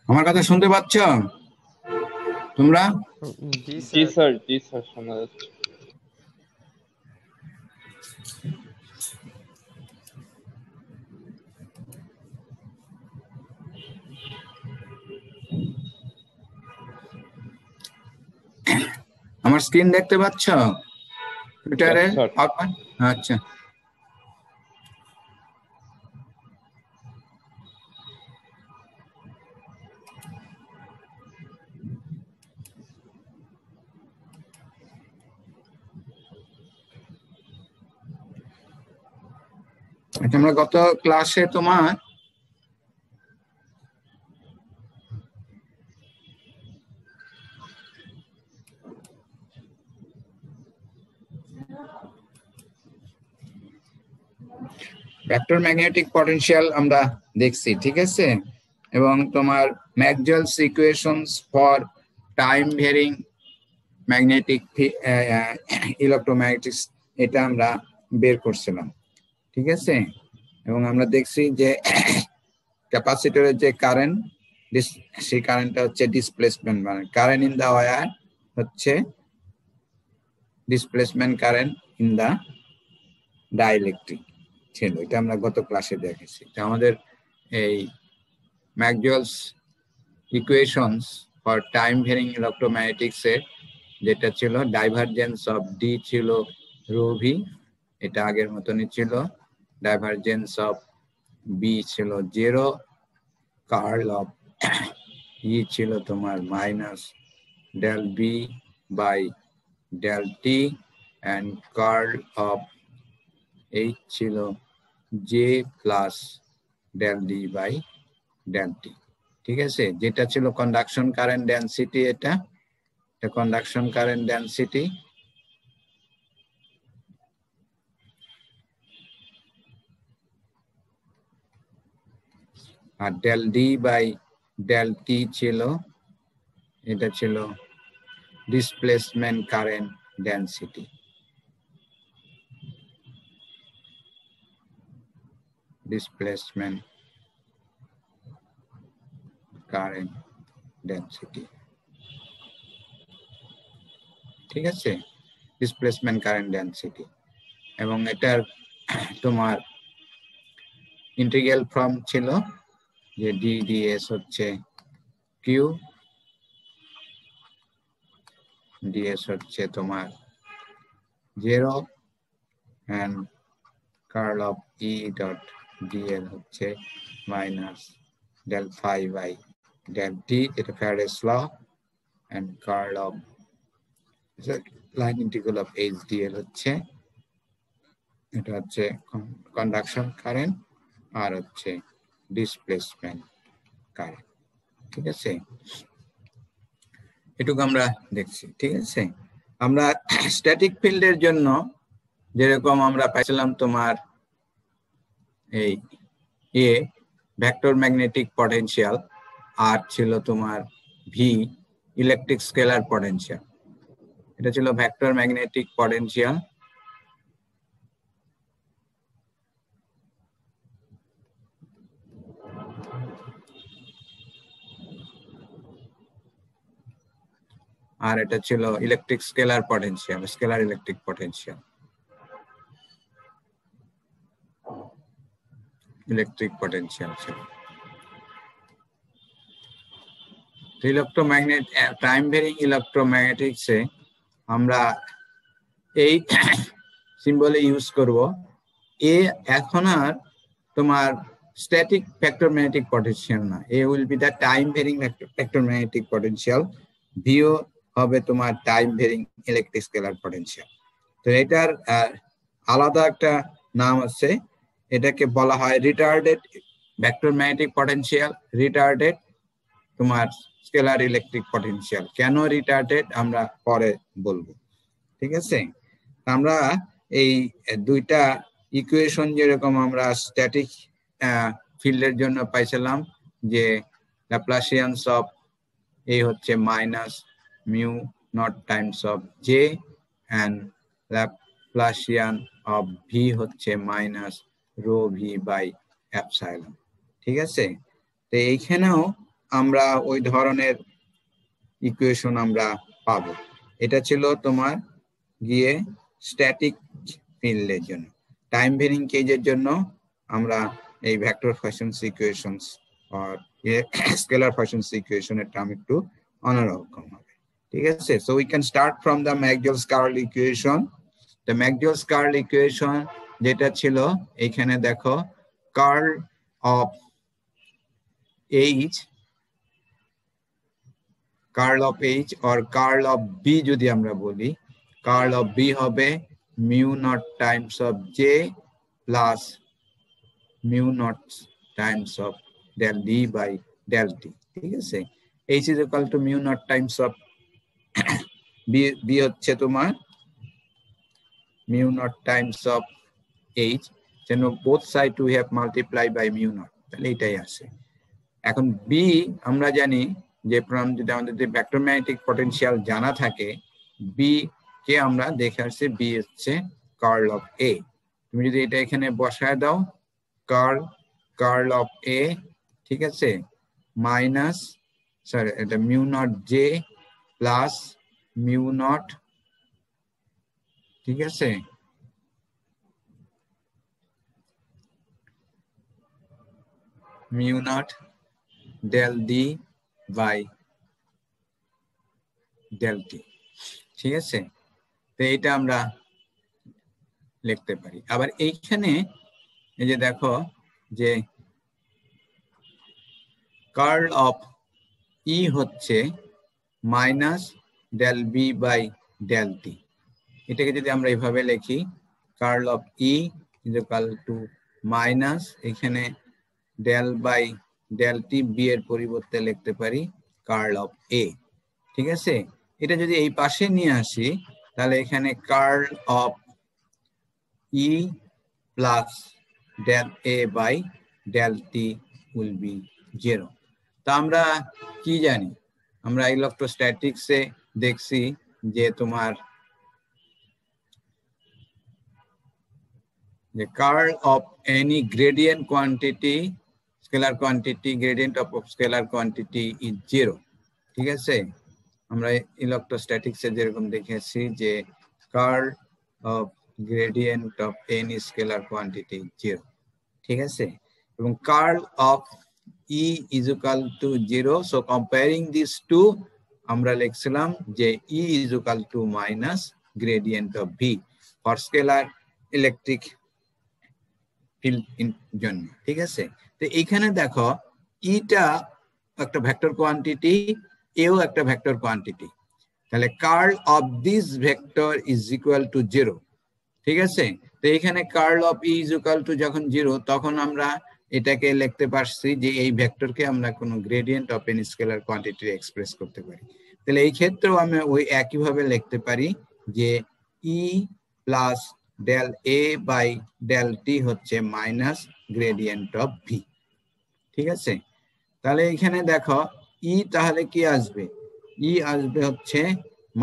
আমার কথা শুনতে পাচ্ছ তোমরা? জি জি স্যার। স্যার শোনা যাচ্ছে। আমার স্ক্রিন দেখতে পাচ্ছ টুইটারে? স্যার আচ্ছা, আমরা গত ক্লাসে তোমার ভেক্টর ম্যাগনেটিক পটেনশিয়াল আমরা দেখছি, ঠিক আছে? এবং তোমার Maxwell's equations for time varying magnetic electromagnetics এটা আমরা বের করছিলাম, ঠিক আছে? এবং আমরা দেখছি যে ক্যাপাসিটরের যে কারেন্ট, সেই কারেন্টটা হচ্ছে ডিসপ্লেসমেন্ট, মানে কারেন্ট ইন দা ওয়্যার হচ্ছে displacement current in the dielectric ছিল। এটা আমরা গত ক্লাসে দেখেছি। আমাদের এই Maxwell's equations for time varying electromagnetics এর যেটা ছিল ডাইভারজেন্স অফ ডি ছিল রো ভি, এটা আগের মতনই ছিল। ডাইভারজেন্স অফ বি ছিল 0, কার্ল অফ ই ছিল তোমার minus del B by del T, and curl of H ছিল J plus del D by del T, ঠিক আছে? যেটা ছিল কন্ডাকশন কারেন্ট ডেনসিটি, এটা কন্ডাকশন কারেন্ট ডেনসিটি। আর del D by del T ছিল, এটা ছিল displacement current density. Displacement current density, ঠিক আছে? Displacement current density. এবং এটার তোমার ইন্টিগ্রাল ফর্ম ছিল যে ডি ডিএস হচ্ছে কিউ, ডিএস হচ্ছে তোমার 0, and curl of E dot dl হচ্ছে minus del phi by del t, এটা Faraday's law, and curl of line integral of H dl হচ্ছে, এটা হচ্ছে কন্ডাকশন কারেন্ট আর হচ্ছে ডিসপ্লেসমেন্ট কারেন্ট, ঠিক আছে? এটুকু আমরা দেখছি, ঠিক আছে? আমরা স্ট্যাটিক ফিল্ডের জন্য যেরকম আমরা পাইছিলাম তোমার এই এ ভেক্টর ম্যাগনেটিক পটেনশিয়াল, আর ছিল তোমার ভি ইলেকট্রিক স্কেলার পটেনশিয়াল। এটা ছিল ভেক্টর ম্যাগনেটিক পটেনশিয়াল। আর এটা ছিল electric scalar potential, scalar electric potential, electric potential ছিল। ইলেকট্রোম্যাগনেট টাইম ভেরিং ইলেকট্রোম্যাগনেটিক্সে আমরা এই সিম্বলে ইউজ করব এ এখন আর তোমার স্ট্যাটিক ভেক্টর ম্যাগনেটিক পটেনশিয়াল না, A will be the time varying vector magnetic potential, ভিও হবে তোমার time varying electric scalar potential. তো এটার আলাদা একটা নাম আছে, এটাকে বলা হয় retarded vector magnetic potential, retarded তোমার স্কেলার ইলেকট্রিক পটেনশিয়াল। কেন রিটার্ডেড আমরা পরে বলবো, ঠিক আছে? আমরা এই দুইটা ইকুয়েশন যেরকম আমরা স্ট্যাটিক ফিল্ডের জন্য পাইছিলাম যে ল্যাপ্লাসিয়ানস অফ এ হচ্ছে minus mu naught times of J, and Laplacian of V হচ্ছে minus rho V by epsilon, ঠিক আছে? তো এইখানেও আমরা ওই ধরনের ইকুয়েশন আমরা পাবো। এটা ছিল তোমার গিয়ে স্ট্যাটিক ফিল্ডের জন্য। টাইম ভেরিং কেজের জন্য আমরা এই ভেক্টর ফাংশনস ইকুয়েশনস আর স্কেলার ফাংশনস ইকুয়েশনের টার্ম একটু অন্যরকম হবে। ঠিক আছে, so we can start from the Maxwell's curl equation. The Maxwell's curl equation যেটা ছিল এখানে দেখো, curl of H, curl of H or curl of B যদি আমরা বলি, কার্ল অফ B হবে mu naught times of J plus mu naught times of del D by del T। ঠিক আছে, H is equal to mu naught times of B হচ্ছে তোমার mu naught times of H, যেন both side we have multiply by mu naught, তাহলে এটাই আসে। এখন B আমরা জানি যে যদি আমাদের ভেক্টর ম্যাগনেটিক পটেনশিয়াল জানা থাকে, B কে আমরা দেখে আসছি B হচ্ছে কার্ল অফ A। তুমি যদি এটা এখানে বসায় দাও, কার্ল অফ A, ঠিক আছে, মাইনাস সরি এটা mu not J plus mu not, ঠিক আছে, mu not del D by del T। ঠিক আছে, তো এটা আমরা লিখতে পারি। আবার এইখানে এই যে দেখো যে কার্ল অফ E হচ্ছে minus del B by del T। এটাকে যদি আমরা এইভাবে লিখি, curl of E is equal to minus এখানে del by del T, B এর পরিবর্তে লিখতে পারি কার্ল অফ A। ঠিক আছে, এটা যদি এই পাশে নিয়ে আসি তাহলে এখানে curl of E plus del A by del T will be 0। তা আমরা কি জানি, আমরা ইলেকট্রোস্ট্যাটিক্সে দেখছি যে তোমার the curl of any gradient quantity, scalar quantity, gradient of scalar quantity is 0। ঠিক আছে, আমরা ইলেকট্রোস্ট্যাটিক্সে যেরকম দেখেছি যে curl of gradient of any scalar quantity is 0। ঠিক আছে, এবং curl of E is equal to 0, so comparing these two আমরা লিখছিলাম যে E is equal to minus gradient of V for scalar electric জন্য। ঠিক আছে, তো এইখানে দেখো ইটা একটা ভেক্টর কোয়ান্টিটি, এও একটা ভেক্টর কোয়ান্টিটি, তাহলে curl of this vector is equal to 0। ঠিক আছে, তো এখানে curl of E is equal to যখন 0, তখন আমরা এটাকে লিখতে পারছি যে এই ভেক্টরকে আমরা কোনো gradient of any scalar quantity express করতে পারি। তাহলে এই ক্ষেত্রেও আমি ওই একইভাবে লিখতে পারি যে E plus del A by del T হচ্ছে মাইনাস গ্রেডিয়েন্ট অফ ভি। ঠিক আছে, তাহলে এখানে দেখো ই তাহলে কি আসবে, ই আসবে হচ্ছে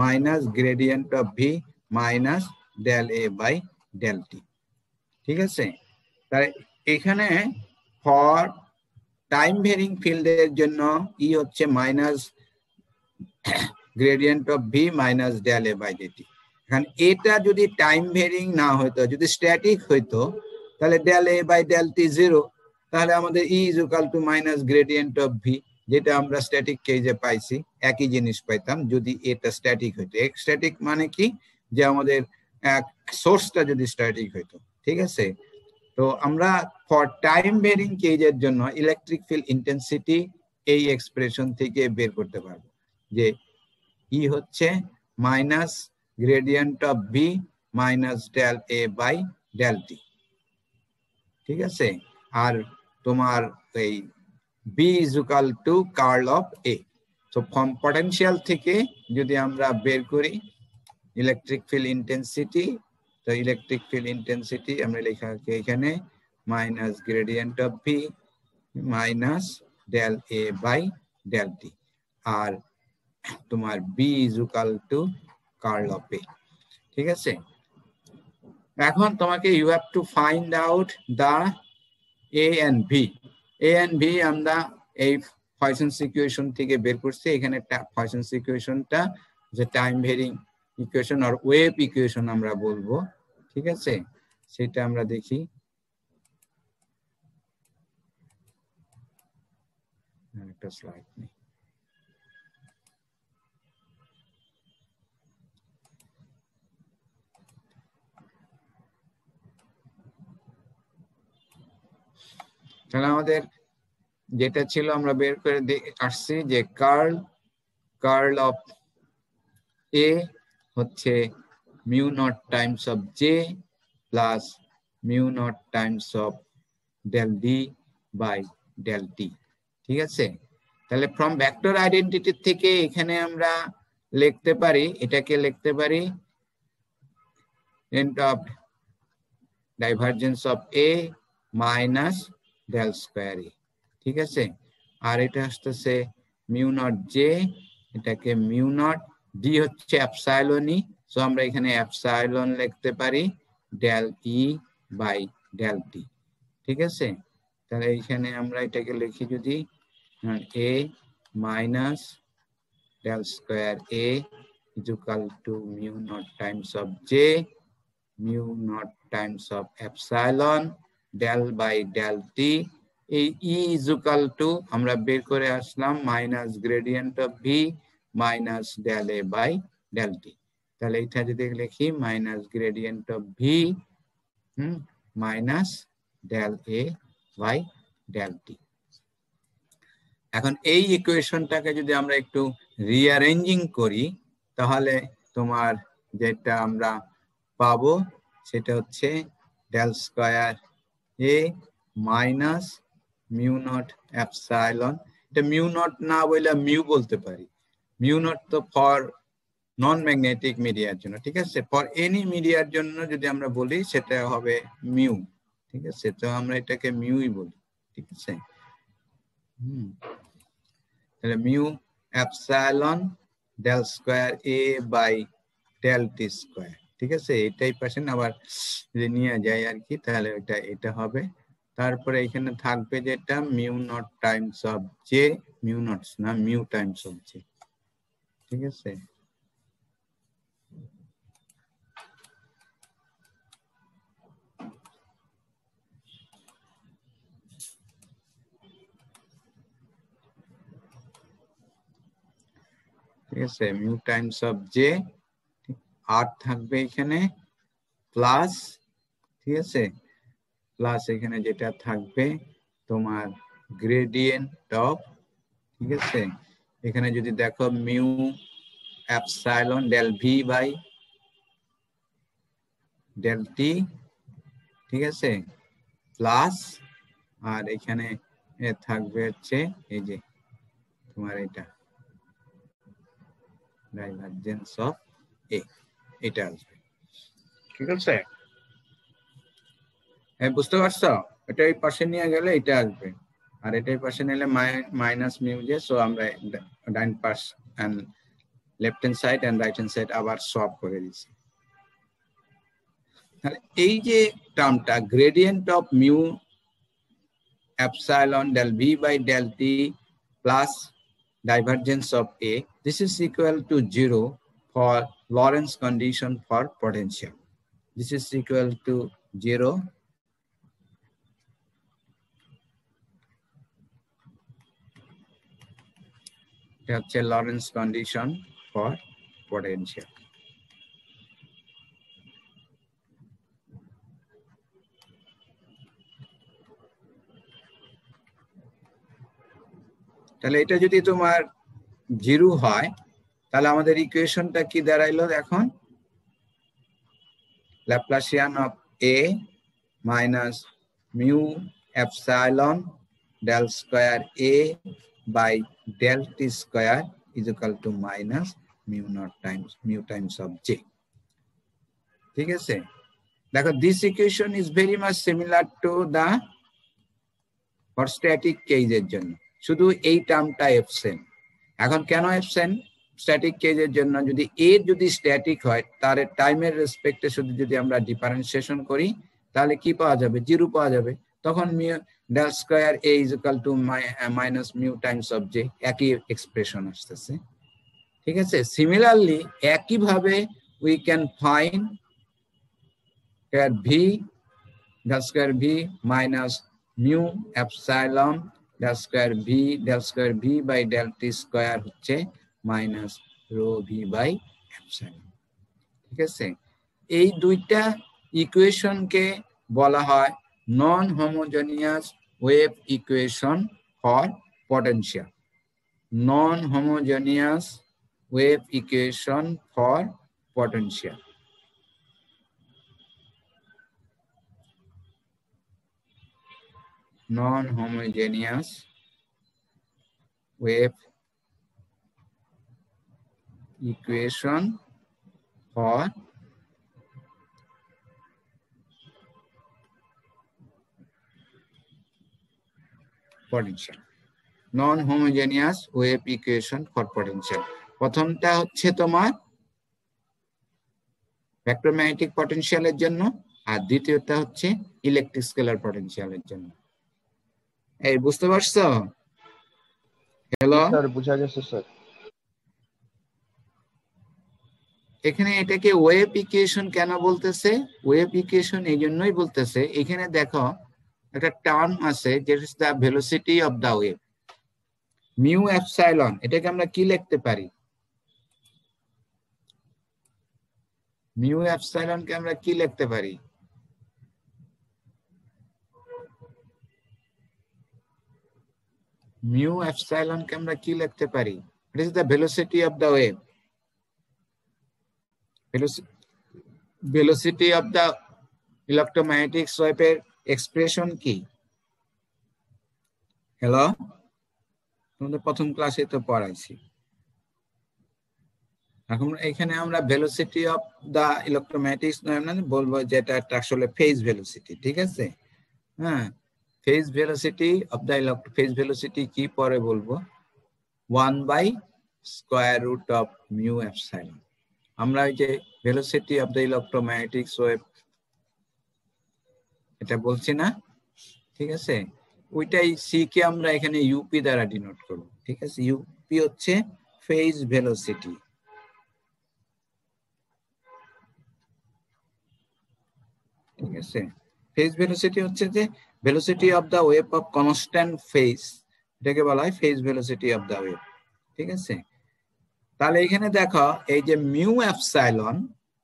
minus gradient of V minus del A by del T। ঠিক আছে, তাহলে এখানে ফর টাইম ভেরিং ফিল্ডের জন্য ই হচ্ছে minus gradient of V minus del A by del T। এখন এটা যদি টাইম ভেরিং না হইতো, যদি স্ট্যাটিক হইতো, তাহলে del A by del T 0, তাহলে আমাদের E is equal to minus gradient of V, যেটা আমরা স্ট্যাটিক কেজে পাইছি, একই জিনিস পাইতাম যদি এটা স্ট্যাটিক হইতো। স্ট্যাটিক মানে কি, যে আমাদের সোর্সটা যদি স্ট্যাটিক হইতো। ঠিক আছে, তো আমরা ফর টাইম ভেরিং কেজের জন্য ইলেকট্রিক ফিল্ড ইন্টেন্সিটি এই এক্সপ্রেশন থেকে বের করতে পারবো যে E হচ্ছে minus gradient of V minus del A by del T। ঠিক আছে, আর তোমার এই B is equal to curl of A। so from potential থেকে যদি আমরা বের করি ইলেকট্রিক ফিল্ড ইন্টেন্সিটি, তো ইলেকট্রিক ফিল্ড ইন্টেন্সিটি আমরা লেখা আছে এখানে minus gradient of V minus del A by del T, আর তোমার B is equal to curl of A। ঠিক আছে, এখন তোমাকে you have to find out the A and B। A and B আমরা এই পয়সনস ইকুয়েশন থেকে বের করছি। এখানে পয়সনস ইকুয়েশনটা যে টাইম ভেরিং ইকুয়েশন আর ওয়েভ ইকুয়েশন আমরা বলবো, ঠিক আছে, সেটা আমরা দেখি। একটা স্লাইড নেই। তাহলে আমাদের যেটা ছিল আমরা বের করে আসছি যে কার্ল অফ এ হচ্ছে mu naught times of J plus mu naught times of del D by del T, ঠিক আছে। তাহলে ফ্রম ভেক্টর আইডেন্টিটি থেকে এখানে আমরা লিখতে পারি, এটাকে লিখতে পারি and of divergence of A minus del square A, ঠিক আছে। আর এটা আসতেছে মিউ নট জে, এটাকে মিউ নট ডি হচ্ছে এপসাইলন ই, সো আমরা এখানে এপসাইলন লিখতে পারি del E by del T, ঠিক আছে। তাহলে এখানে আমরা এটাকে লিখি যদি A minus del square A is equal to mu naught times of j mu naught times of epsilon del by del t, এই e is equal to আমরা বের করে আসলাম minus gradient of v minus del a by del t। তাহলে এটা যদি লিখি minus gradient of v minus del a by del t। এখন এই ইকুয়েশনটাকে যদি আমরা একটু রিঅ্যারেঞ্জিং করি তাহলে তোমার যেটা আমরা পাবো সেটা হচ্ছে ডেল স্কয়ার এ মাইনাস মিউ নট এপসাইলন, এটা মিউ নট না বলে মিউ বলতে পারি, মিউ নট তো ফর নন ম্যাগনেটিক মিডিয়ার জন্য, ঠিক আছে। ফর এনি মিডিয়ার জন্য যদি আমরা বলি সেটা হবে মিউ, ঠিক আছে। তো আমরা এটাকে মিউই বলি, ঠিক আছে। তাহলে mu epsilon del square A by del T square, ঠিক আছে। এটাই পার্সেন্ট আবার যদি নিয়ে যায় আর কি, তাহলে এটা হবে। তারপরে এখানে থাকবে যেটা mu naught times of J, mu not না মিউ টাইমস অফ জে, ঠিক আছে। ঠিক আছে, mu times of J R থাকবে এখানে প্লাস, ঠিক আছে, প্লাস এখানে যেটা থাকবে তোমার গ্রেডিয়েন্ট অফ, ঠিক আছে। এখানে যদি দেখো mu epsilon del V by del T, ঠিক আছে, প্লাস আর এখানে থাকবে হচ্ছে এই যে তোমার এটা ডাইভারজেন্স অফ এ, এটা আসবে, ঠিক আছে। বুঝতে পারছো? এটা এই পাশে নিয়ে গেলে এটা আসবে, আর এটাই পাশে নিলে মাইনাস মিউ জে, সো আমরা ডাইন পাশ and left hand side and right hand side আবার সলভ করে দিছি। তাহলে এই যে টার্মটা gradient of mu epsilon del v by del t plus divergence of A, this is equal to 0 for Lorentz condition for potential. This is equal to 0 that's a Lorentz condition for potential. তাহলে এটা যদি তোমার 0 হয় তাহলে আমাদের ইকুয়েশনটা কি দাঁড়াইলো এখন, Laplacian of A minus mu epsilon del square A by del t square is equal to minus mu times of J, ঠিক আছে। দেখো this equation is very much similar to the for static case এর জন্য, শুধু এই টার্মটা absent. এখন কেন absent static কেসের জন্য? যদি এ যদি স্ট্যাটিক হয় তার টাইমের রেসপেক্টে শুধু যদি আমরা ডিফারেন্সিয়েশন করি তাহলে কি পাওয়া যাবে, 0 পাওয়া যাবে। তখন del square a is equal to minus mu times of j, একই এক্সপ্রেশন আসতেছে, ঠিক আছে। সিমিলারলি একই ভাবে we can find that v del square v minus mu epsilon del square v by del t square হচ্ছে minus rho v by epsilon, ঠিক আছে। এই দুইটা ইকুয়েশনকে বলা হয় non homogeneous wave equation for potential, non homogeneous wave equation for potential. Non-homogeneous wave equation for potential. Non-homogeneous wave equation for potential. প্রথমটা হচ্ছে তোমার ইলেক্ট্রোম্যাগনেটিক পটেনশিয়ালের জন্য, আর দ্বিতীয়টা হচ্ছে ইলেকট্রিক স্কেলার পটেনশিয়ালের জন্য। এই বুঝতে পারছো? হ্যালো স্যার, বুঝা গেছে স্যার। এখানে এটাকে ওয়েভ ইকুয়েশন কেন বলতেছে? ওয়েভ ইকুয়েশন এই জন্যই বলতেছে, এখানে দেখো একটা টার্ম আছে যেটা হচ্ছে the velocity of the wave, mu epsilon. এটাকে আমরা কি লিখতে পারি? মিউ এপসাইলনকে আমরা কি লিখতে পারি? মিউ এপসাইলনকে আমরা কি লিখতে পারি? It is the velocity of the wave. Velocity of the electromagnetic ওয়েভের এক্সপ্রেশন কি? হ্যালো, তোমাদের প্রথম ক্লাসে তো পড়াইছি। এখন এখানে আমরা ভেলোসিটি অফ দ্য ইলেকট্রোম্যাগনেটিক বলবো যেটা আসলে ফেজ ভেলোসিটি, ঠিক আছে। হ্যাঁ, phase velocity of the phase velocity কি পরে বলবো, 1/√of mu epsilon। আমরা এই যে velocity of the electromagnetic wave এটা বলছি না, ঠিক আছে। ওইটাই সি কে আমরা এখানে ইউপি দ্বারা ডিনোট করব, ঠিক আছে। ইউপি হচ্ছে ফেজ ভেলোসিটি, ঠিক আছে। ফেজ ভেলোসিটি হচ্ছে যে velocity of the wave of constant phase, এটাকে বলা হয় phase velocity of the wave, ঠিক আছে। তাহলে এখানে দেখো এই যে মিউ এপসাইলন,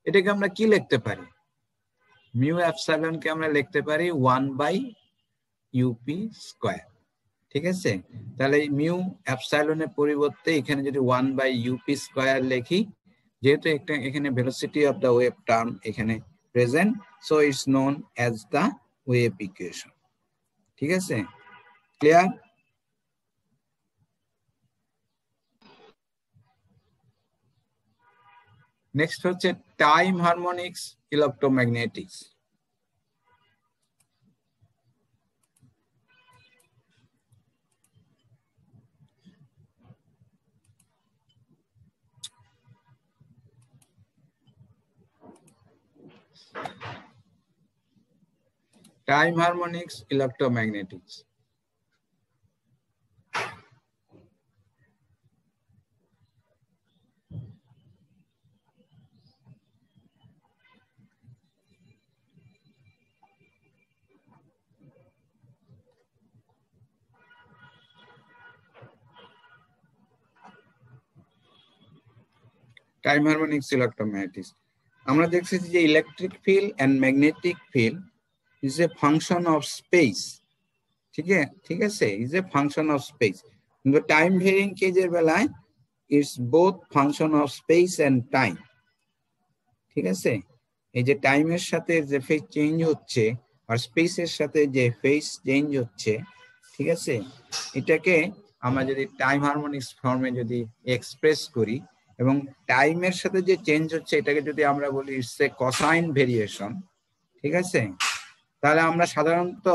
এটাকে আমরা কি লিখতে পারি? মিউ এপসাইলনকে আমরা লিখতে পারি 1/UP², ঠিক আছে। তাহলে মিউ এপসাইলনের পরিবর্তে এখানে যদি 1/UP² লিখি, যেহেতু এখানে velocity of the wave term এখানে present, so it's known as the wave equation, ঠিক আছে। ক্লিয়ার? নেক্সট হচ্ছে time harmonics electromagnetics. Time harmonics electromagnetics. Time harmonics electromagnetics. আমরা দেখছি যে electric field and magnetic field is a function of space, ঠিক আছে, is a function of space. কিন্তু time varying কেজের বেলায় it's both function of space and time, ঠিক আছে। এই যে টাইমের সাথে যে ফেজ চেঞ্জ হচ্ছে আর স্পেসের সাথে যে ফেজ চেঞ্জ হচ্ছে, ঠিক আছে, এটাকে আমরা যদি টাইম হারমোনিক্স ফর্মে যদি এক্সপ্রেস করি, এবং টাইমের সাথে যে চেঞ্জ হচ্ছে এটাকে যদি আমরা বলি ইটস এ কোসাইন ভেরিয়েশন, ঠিক আছে, তাহলে আমরা সাধারণত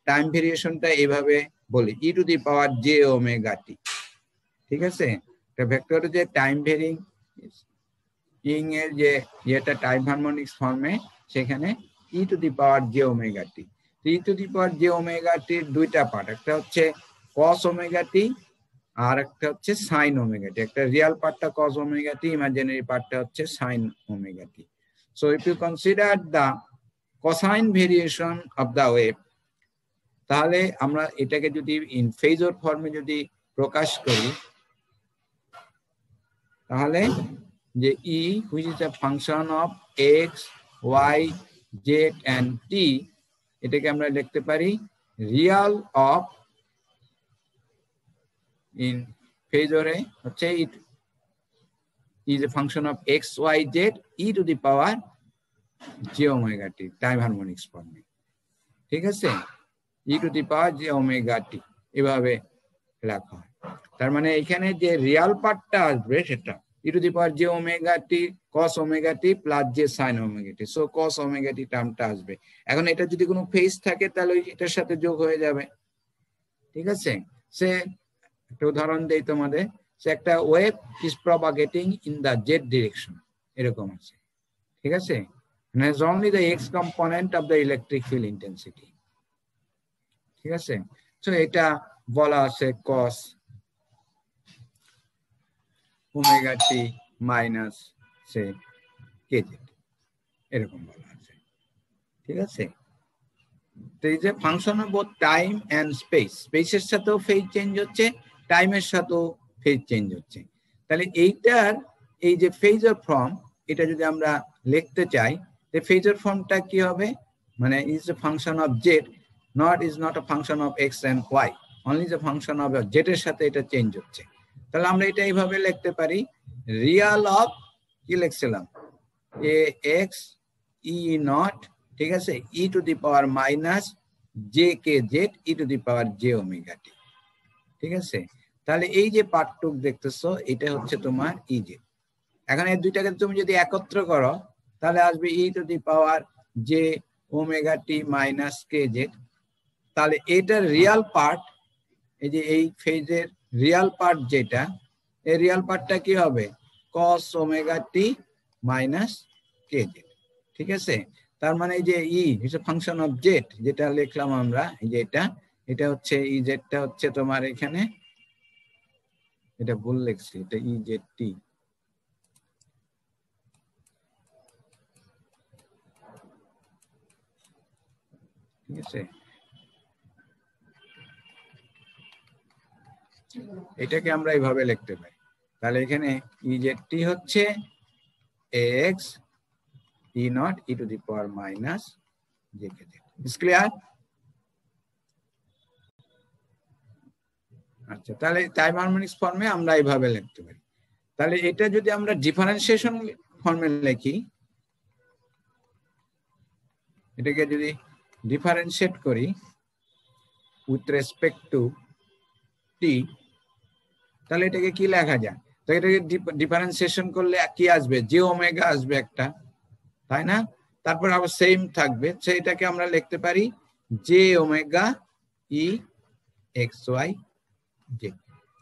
টাইম ভেরিয়েশনটা এইভাবে বলি e⁻j⍵t, ঠিক আছে। এটা ভেক্টর যে টাইম ভেরিং ইং এর যে এটা টাইম হারমোনিক্স ফর্মে, সেখানে e⁻j⍵t। E to the power J omega টির দুইটা পার্ট, একটা হচ্ছে কস ওমেগা টি আর একটা হচ্ছে সাইন ওমেগা টি। একটা রিয়াল পার্টটা কস ওমেগা টি, ইমাজিনারি পার্টটা হচ্ছে sine omega T. So if you consider the cosine variation of the wave, তাহলে আমরা এটাকে যদি ইন ফেজর ফর্মে যদি প্রকাশ করি, তাহলে যে E which is a function of x Y Z and T, এটাকে আমরা লিখতে পারি রিয়াল অফ, ইন ফেজরে হচ্ছে it is a function of x Y Z E to the power J omega T time harmonics ফর্মে। ঠিক আছে, ই to the power J omega T এভাবে লেখা হয়। তার মানে এখানে যে রিয়াল পার্টটা আসবে সেটা E to the power J omega T cos omega T plus J sine omega T. So cos omega T টার্মটা আসবে। এখন এটা যদি কোনো ফেজ থাকে তাহলে এটার সাথে যোগ হয়ে যাবে। ঠিক আছে, সে একটা উদাহরণ দেই তোমাদের, সে একটা wave is propagating in the Z direction, এরকম আছে। ঠিক আছে, has only the x component of the electric field intensity. ঠিক আছে, সো এটা বলা আছে cos ওমেগা টি মাইনাস সে kz, এরকম বলা আছে। ঠিক আছে, তো এই যে function of both time and space, স্পেসের সাথেও ফেজ চেঞ্জ হচ্ছে, টাইমের সাথেও ফেজ চেঞ্জ হচ্ছে। তাহলে এইটার এই যে ফেজর ফর্ম, এটা যদি আমরা লিখতে চাই, the phasor ফর্মটা কি হবে, মানে is a function of z, is not a function of x and y, only is a function of z এর সাথে এটা চেঞ্জ হচ্ছে। তাহলে আমরা এটা এইভাবে লিখতে পারি রিয়াল অফ, কি লিখছিলাম, এ এক্স ই নট, ঠিক আছে, ই to the power minus j k z E to the power J omega t. ঠিক আছে, তাহলে এই যে পার্টটুক দেখতেছো এটা হচ্ছে তোমার ই জে। এখন এই দুইটাকে তুমি যদি একত্র করো তাহলে আসবে e to the power J omega T minus k z. তাহলে এটার রিয়াল পার্ট, এই যে এই ফেজের রিয়াল পার্ট যেটা, এই রিয়াল পার্টটা কি হবে, কস ওমেগা টি মাইনাস কে জেড। ঠিক আছে, তার মানে এই যে E is a function of z, যেটা লিখলাম আমরা, এই যে এটা হচ্ছে ই জেডটা হচ্ছে তোমার এখানে, এটা ভুল লিখছি, এটা ই জেড টি। ঠিক আছে, এটাকে আমরা এইভাবে লিখতে পারি। তাহলে এখানে ই জেড টি হচ্ছে x E not E to the power minus j k Z. Is clear? আচ্ছা, তাহলে টাইম হারমোনিক্স ফর্মে আমরা এইভাবে লিখতে পারি। তাহলে এটা যদি আমরা ডিফারেন্সিয়েশন ফর্মে লিখি, এটাকে যদি ডিফারেন্সিয়েট করি উইথ রেসপেক্ট টু টি, তাহলে এটাকে কি লেখা যায়? তো এটাকে ডিফারেন্সিয়েশন করলে কি আসবে, জে ওমেগা আসবে একটা, তাই না? তারপর আবার সেম থাকবে, সেটাকে আমরা লিখতে পারি j omega E x y j.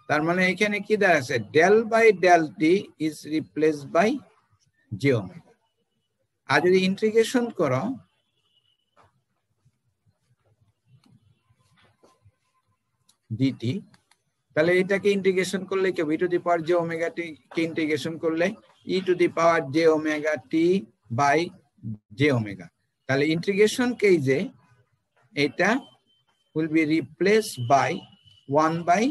তার মানে এখানে কি দাঁড়াচ্ছে, del by del T is replace by J omega. আর যদি ইন্টিগ্রেশন করো ডিটি, তাহলে এটাকে ইন্টিগ্রেশন করলে কি হবে, e to the power J omega t কে ইন্টিগ্রেশন করলে e to the power J omega t by J omega. তাহলে ইন্টিগ্রেশন কেজে এটা will be replaced by 1 by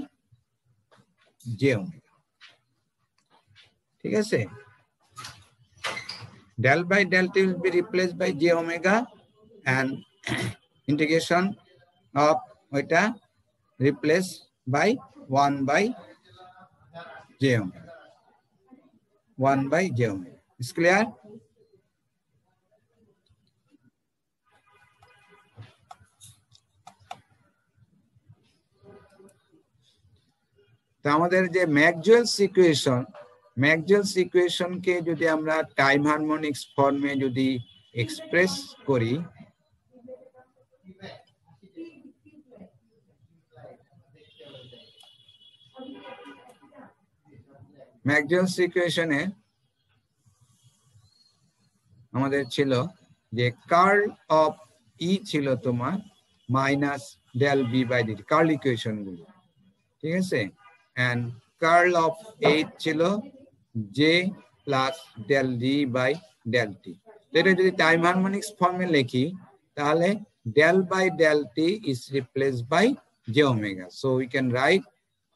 j omega. ঠিক আছে, del by del t will be replaced by j omega and integration of ওইটা replaced by 1 by j omega. 1 by j omega. Is clear? তো আমাদের যে Maxwell's ইকুয়েশনকে যদি আমরা time harmonics ফর্মে যদি এক্সপ্রেস করি, ম্যাক্সওয়েলস ইকুয়েশনে আমাদের ছিল যে কার্ল অফ ই ছিল তোমার minus del B by D T, curl equation গুলো, ঠিক আছে। এন্ড কার্ল অফ এইচ ছিল J plus del D by del টি। এটা যদি টাইম হারমোনিক্স ফর্মে লিখি তাহলে del by del t is replaced by j omega. So we can write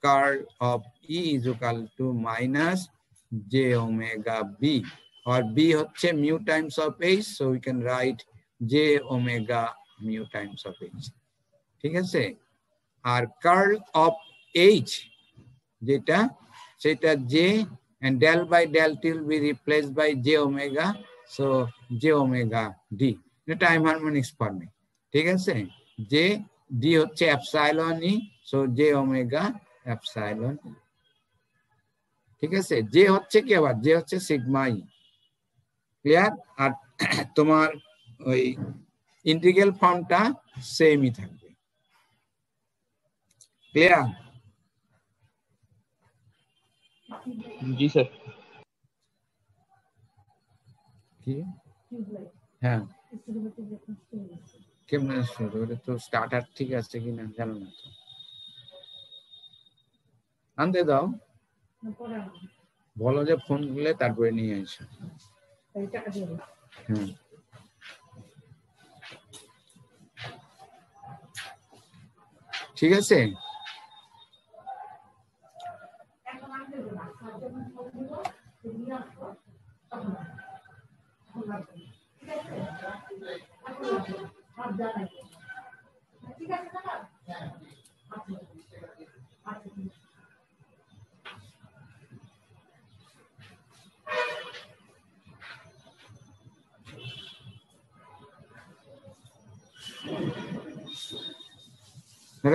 curl of E is equal to minus j omega b, or b হচ্ছে mu times of h, so we can write j omega mu times of h, ঠিক আছে। আর curl of h যেটা সেটা j and del by del t will be replaced by j omega, so j omega d, time harmonics ফর্মে, ঠিক আছে। J D হচ্ছে epsilon E, so J omega epsilon, ঠিক আছে। জে হচ্ছে কি আবার, জে হচ্ছে সিগমা ই, ক্লিয়ার। আর তোমার ওই ইন্টিগ্রাল ফর্মটা সেমই থাকবে, ক্লিয়ার। জি স্যার। কি হ্যাঁ কেমন শুরু তো স্টার্টার ঠিক আছে কিনা জানো না তো, আনতে দাও, বলো যে ফোন করলে তারপরে নিয়ে আসো। হ্যাঁ ঠিক আছে।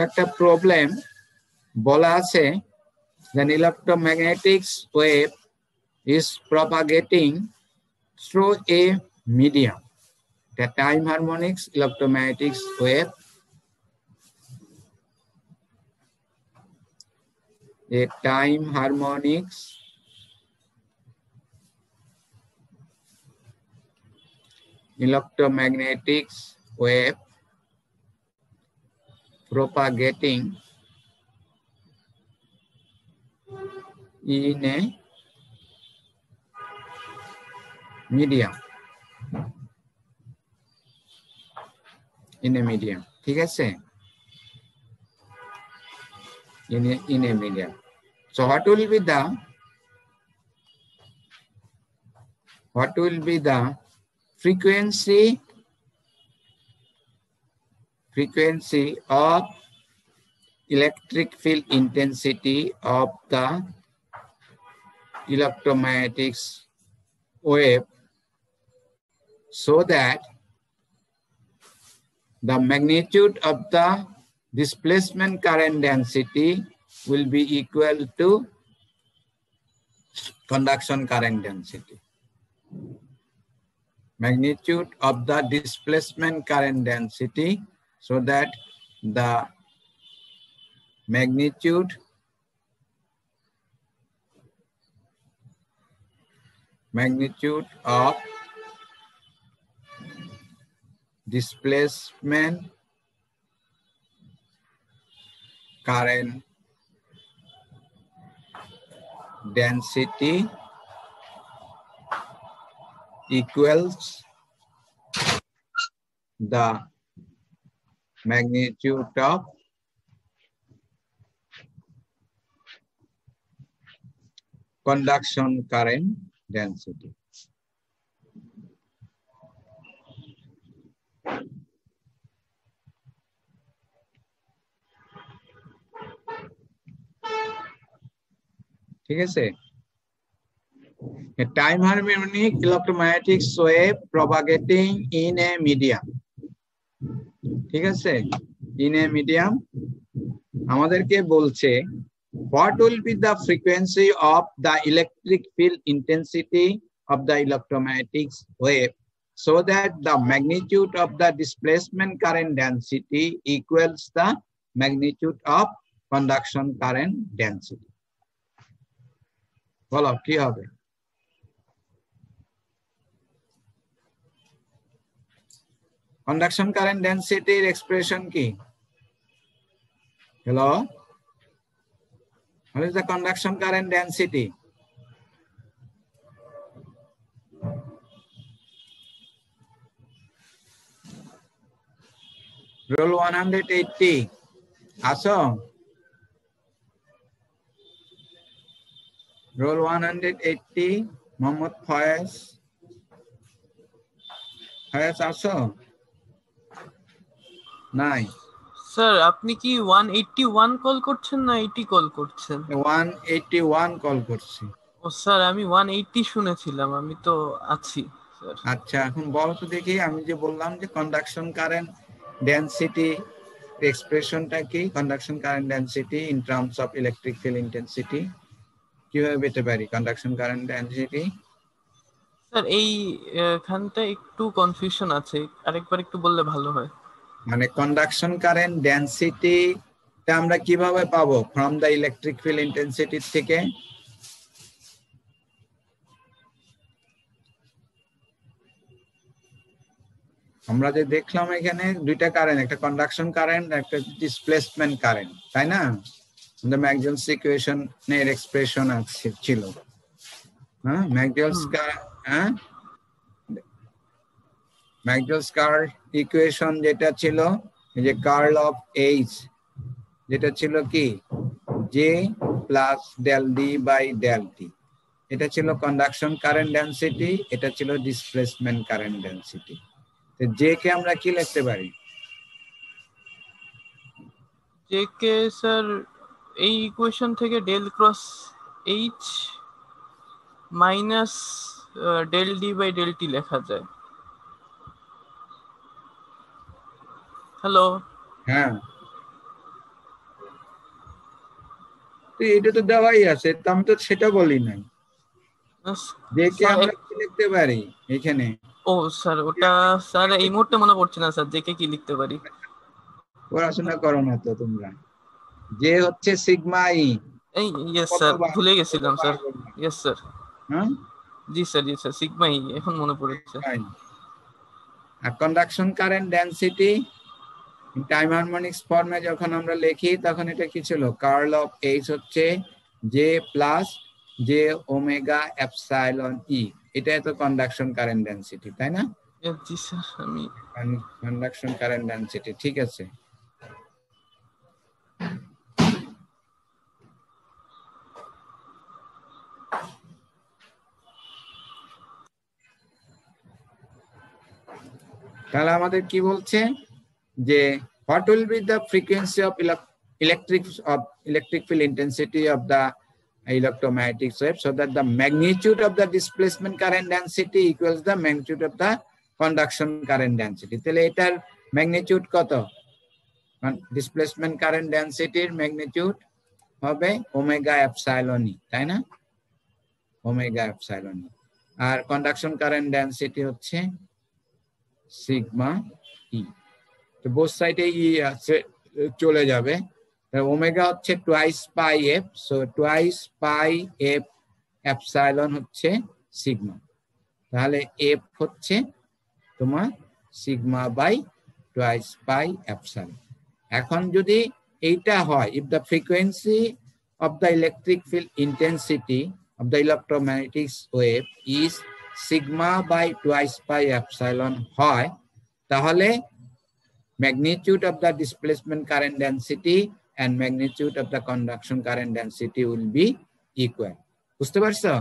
একটা প্রবলেম বলা আছে, an electromagnetic wave is propagating through a medium. The time harmonics electromagnetic wave, a time harmonics electromagnetic wave propagating in a medium, in a medium, ঠিক আছে, in a medium. So what will be the frequency of electric field intensity of the electromagnetic wave, so that the magnitude of the displacement current density will be equal to conduction current density. Magnitude of the displacement current density, so that the magnitude of displacement current density equals the magnitude of conduction current density. ঠিক আছে। A time harmonic electromagnetic wave propagating in a medium, ঠিক আছে, in a medium আমাদেরকে বলছে what will be the frequency of the electric field intensity of the electromagnetic wave, so that the magnitude of the displacement current density equals the magnitude of conduction current density. বলো কি হবে? Conduction current ডেনসিটির expression কি? Hello, what is the conduction current density? Roll 180 আসো, roll 180 Mohammad Faiz আসো নাই? Sir আপনি কি 181 call করছেন না 80 কল করছেন? 181 কল করছি। ও স্যার আমি 180 শুনেছিলাম, আমি তো আছি স্যার। আচ্ছা এখন বল তো দেখি, আমি যে বললাম যে কন্ডাকশন কারেন্ট ডেনসিটি এক্সপ্রেশনটা কি? Conduction current density in terms of electric field intensity কিভাবে পেতে পারি কন্ডাকশন কারেন্ট ডেনসিটি? স্যার এইখানটা একটু কনফিউশন আছে, আরেকবার একটু বললে ভালো হয়। মানে কন্ডাকশন কারেন্ট ডেনসিটি আমরা কিভাবে পাবো from the electric field intensity থেকে? আমরা যে দেখলাম এখানে দুইটা কারেন্ট, একটা কন্ডাকশন কারেন্ট, একটা ডিসপ্লেসমেন্ট কারেন্ট, তাই না? ম্যাক্সওয়েলস ইকুয়েশন এর এক্সপ্রেশন ছিল, হ্যাঁ? ম্যাক্সওয়েলস কার্ল ইকুয়েশন যেটা ছিল, এই যে কার্ল অফ এইচ, যেটা ছিল কি J plus del D by del টি, এটা ছিল কন্ডাকশন কারেন্ট ডেনসিটি, এটা ছিল ডিসপ্লেসমেন্ট কারেন্ট ডেনসিটি। তো জে কে আমরা কি লিখতে পারি? জে কে স্যার এই ইকুয়েশন থেকে del cross H minus del D by del T লেখা যায়। হ্যালো, হ্যাঁ, তো এটা তো দেওয়াই আছে, তো আমি তো সেটা বলি নাই। দেখে আমরা কি লিখতে পারি এখানে? ও স্যার ওটা স্যার এই মুহূর্তে মনে পড়ছে না স্যার, জে কে কি লিখতে পারি। পড়াশোনা করো না তো তোমরা। যে হচ্ছে সিগমা ই। ইয়েস স্যার, ভুলে গেছিলাম স্যার। ইয়েস স্যার, হ্যাঁ জি স্যার, জি স্যার, সিগমা ই এখন মনে পড়েছে। আর conduction current density time harmonics ফর্মে যখন আমরা লিখি তখন এটা কি ছিল? কার্ল অফ এইচ হচ্ছে J plus j omega epsilon E, এটা তো কন্ডাকশন কারেন্ট ডেনসিটি, তাই না? জি স্যার, আমি কন্ডাকশন কারেন্ট ডেনসিটি, ঠিক আছে। তাহলে আমাদের কি বলছে যে what will be the frequency of electric field intensity of the electromagnetic wave so that the magnitude of the displacement current density equals the magnitude of the conduction current density? তাহলে এটার magnitude কত? Displacement current ডেনসিটির magnitude হবে omega epsilon E, তাই না? Omega epsilon E. আর conduction current density হচ্ছে sigma E. তো বোথ সাইডে ই আছে, চলে যাবে। ওমেগা হচ্ছে twice pi F, so twice pi F epsilon হচ্ছে সিগমা। তাহলে এফ হচ্ছে তোমার sigma by twice pi epsilon. এখন যদি এইটা হয়, if the frequency of the electric field intensity of the electromagnetic wave is sigma by twice pi epsilon হয়, তাহলে magnitude of the displacement current density and magnitude of the conduction current density will be equal. বুঝতে পারছো?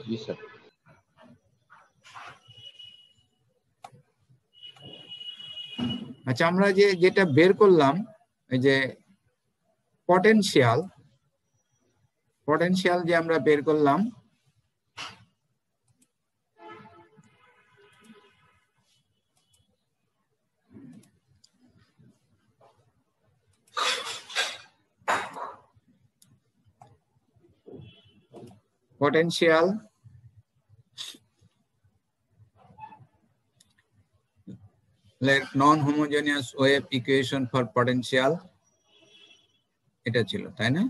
জি sir. আচ্ছা, আমরা যেটা বের করলাম, এই যে পটেনশিয়াল যে আমরা বের করলাম, potential like non-homogeneous wave equation for potential এটা ছিল, তাই না?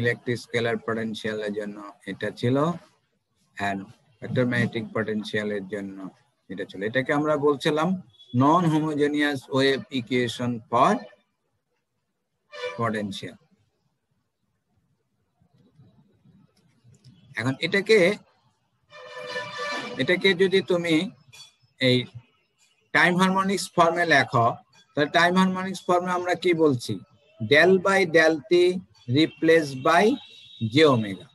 ইলেকট্রিক স্কেলার পটেনশিয়ালের জন্য এটা ছিল, এন্ড ইলেক্ট্রোম্যাগনেটিক পটেনশিয়ালের জন্য এটা ছিল। এটাকে আমরা বলছিলাম non homogeneous wave equation for potential. এখন এটাকে যদি তুমি এই টাইম হারমোনিক্স ফর্মে লেখো, তাহলে টাইম হারমোনিক্স ফর্মে আমরা কি বলছি, del by del T replace by J omega.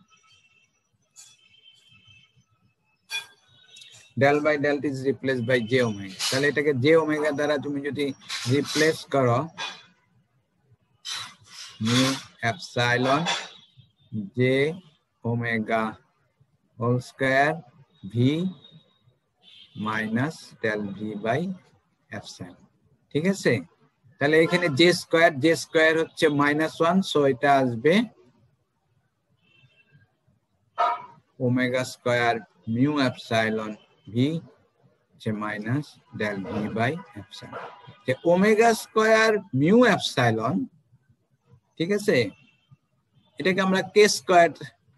Del by del T is replace by J omega. তাহলে এটাকে জে ওমেগা দ্বারা তুমি যদি রিপ্লেস করো, mu epsilon J omega whole square V minus del V by epsilon. ঠিক আছে, তাহলে এখানে জে স্কয়ার হচ্ছে -1, সো এটা আসবে omega square mu epsilon V হচ্ছে minus del V by epsilon. যে ওমেগা স্কয়ার মিউ এপসাইলন, ঠিক আছে, এটাকে আমরা কে স্কয়ার